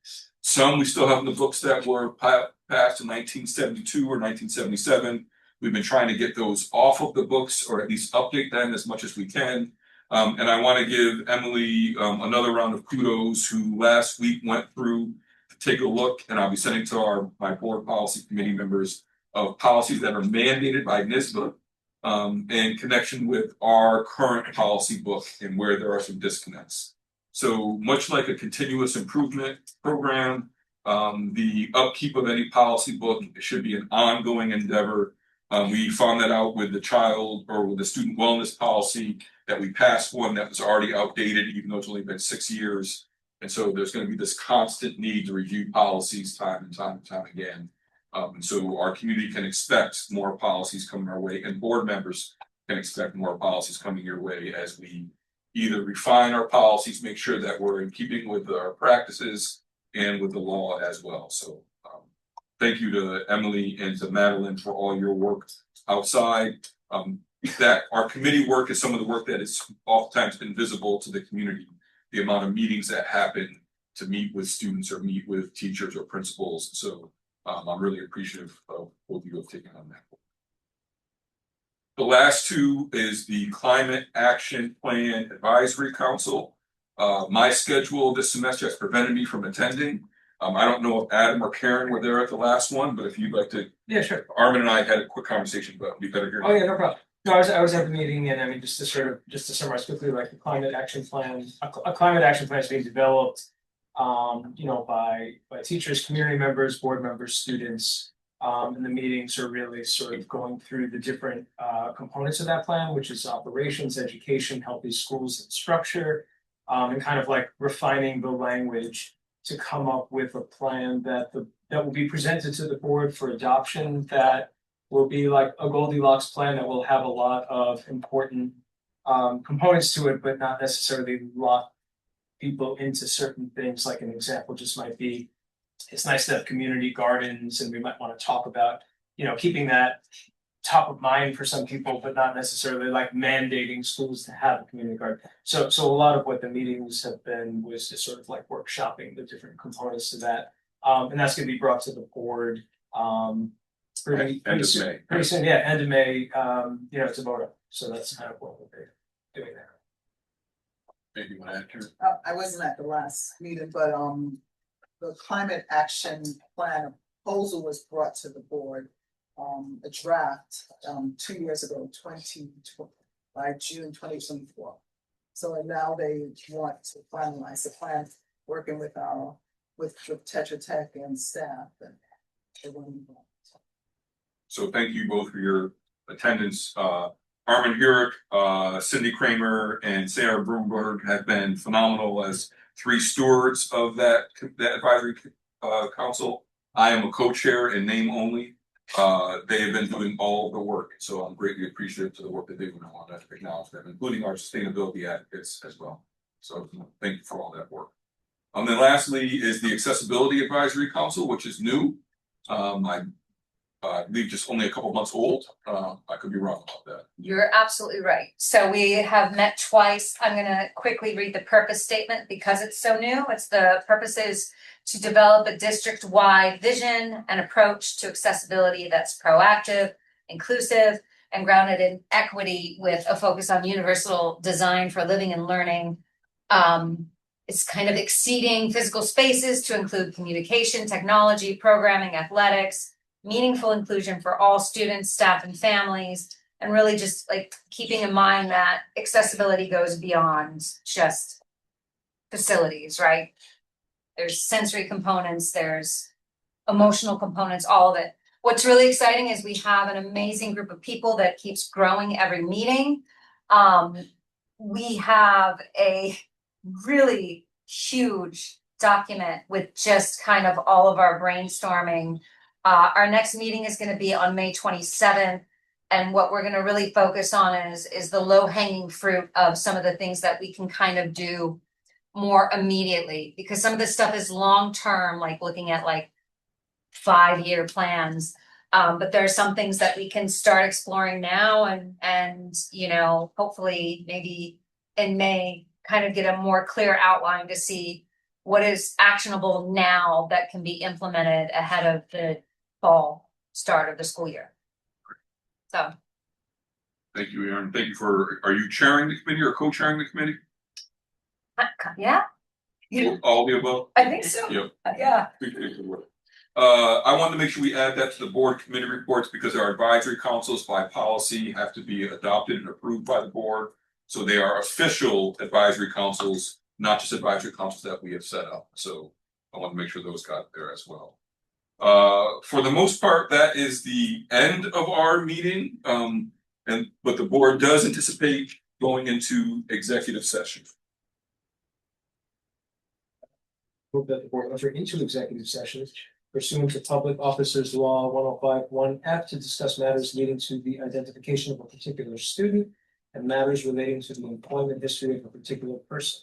[SPEAKER 2] Some we still have in the books that were passed in 1972 or 1977. We've been trying to get those off of the books or at least update them as much as we can. And I want to give Emily another round of kudos, who last week went through to take a look, and I'll be sending to my board policy committee members of policies that are mandated by NISBA in connection with our current policy book and where there are some disconnects. So much like a continuous improvement program, the upkeep of any policy book should be an ongoing endeavor. We found that out with the child or with the student wellness policy, that we passed one that was already outdated, even though it's only been 6 years. And so there's going to be this constant need to review policies time and time again. And so our community can expect more policies coming our way, and board members can expect more policies coming your way as we either refine our policies, make sure that we're in keeping with our practices and with the law as well. So thank you to Emily and to Madeline for all your work outside. That our committee work is some of the work that is oftentimes invisible to the community. The amount of meetings that happen to meet with students or meet with teachers or principals. So I'm really appreciative of both of you have taken on that. The last two is the Climate Action Plan Advisory Council. My schedule this semester has prevented me from attending. I don't know if Adam or Karen were there at the last one, but if you'd like to.
[SPEAKER 5] Yeah, sure.
[SPEAKER 2] Armin and I had a quick conversation, but it'd be better here.
[SPEAKER 5] Oh, yeah, no problem. No, I was at the meeting, and I mean, just to summarize quickly, like the climate action plan, a climate action plan is being developed, by teachers, community members, board members, students. And the meetings are really sort of going through the different components of that plan, which is operations, education, healthy schools, and structure, and kind of like refining the language to come up with a plan that will be presented to the board for adoption, that will be like a Goldilocks plan that will have a lot of important components to it, but not necessarily lock people into certain things. Like an example just might be, it's nice to have community gardens, and we might want to talk about, keeping that top of mind for some people, but not necessarily like mandating schools to have a community garden. So a lot of what the meetings have been was just sort of like workshopping the different components to that. And that's going to be brought to the board pretty soon. Pretty soon, yeah, end of May, to vote on. So that's kind of what we'll be doing there.
[SPEAKER 2] Maybe you want to add to it?
[SPEAKER 11] I wasn't at the last meeting, but the climate action plan proposal was brought to the board, a draft 2 years ago, by June 2024. So now they want to finalize the plan, working with Tetra Tech and staff and everyone involved.
[SPEAKER 2] So thank you both for your attendance. Armin Hurek, Cindy Kramer, and Sarah Broomberg have been phenomenal as 3 stewards of that advisory council. I am a co-chair in name only. They have been doing all the work, so I'm greatly appreciative to the work that they've been on. I acknowledge them, including our sustainability advocates as well. So thank you for all that work. Then lastly is the Accessibility Advisory Council, which is new. I believe just only a couple months old. I could be wrong about that.
[SPEAKER 10] You're absolutely right. So we have met twice. I'm gonna quickly read the purpose statement because it's so new. It's the purpose is to develop a district-wide vision and approach to accessibility that's proactive, inclusive, and grounded in equity with a focus on universal design for living and learning. It's kind of exceeding physical spaces to include communication, technology, programming, athletics, meaningful inclusion for all students, staff, and families, and really just like keeping in mind that accessibility goes beyond just facilities, right? There's sensory components, there's emotional components, all of it. What's really exciting is we have an amazing group of people that keeps growing every meeting. We have a really huge document with just kind of all of our brainstorming. Our next meeting is going to be on May 27th. And what we're going to really focus on is the low hanging fruit of some of the things that we can kind of do more immediately, because some of this stuff is long term, like looking at like 5-year plans. But there are some things that we can start exploring now and you know, hopefully maybe in May kind of get a more clear outline to see what is actionable now that can be implemented ahead of the fall start of the school year. So.
[SPEAKER 2] Thank you, Aaron. Thank you for, are you chairing the committee or co-chairing the committee?
[SPEAKER 10] Yeah.
[SPEAKER 2] All the above?
[SPEAKER 10] I think so.
[SPEAKER 2] Yep.
[SPEAKER 10] Yeah.
[SPEAKER 2] I wanted to make sure we add that to the board committee reports because our advisory councils by policy have to be adopted and approved by the board. So they are official advisory councils, not just advisory councils that we have set up. So I want to make sure those got there as well. For the most part, that is the end of our meeting. But the board does anticipate going into executive session.
[SPEAKER 5] Move that the board enter into executive sessions pursuant to Public Officers Law 105(1)(f) to discuss matters leading to the identification of a particular student and matters relating to the employment history of a particular person.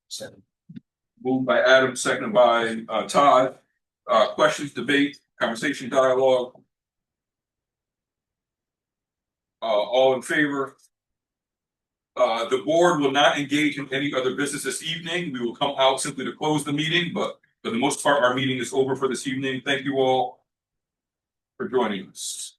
[SPEAKER 5] Seven.
[SPEAKER 2] Moved by Adam, seconded by Todd. Questions, debate, conversation, dialogue. All in favor? The board will not engage in any other business this evening. We will come out simply to close the meeting, but for the most part, our meeting is over for this evening. Thank you all for joining us.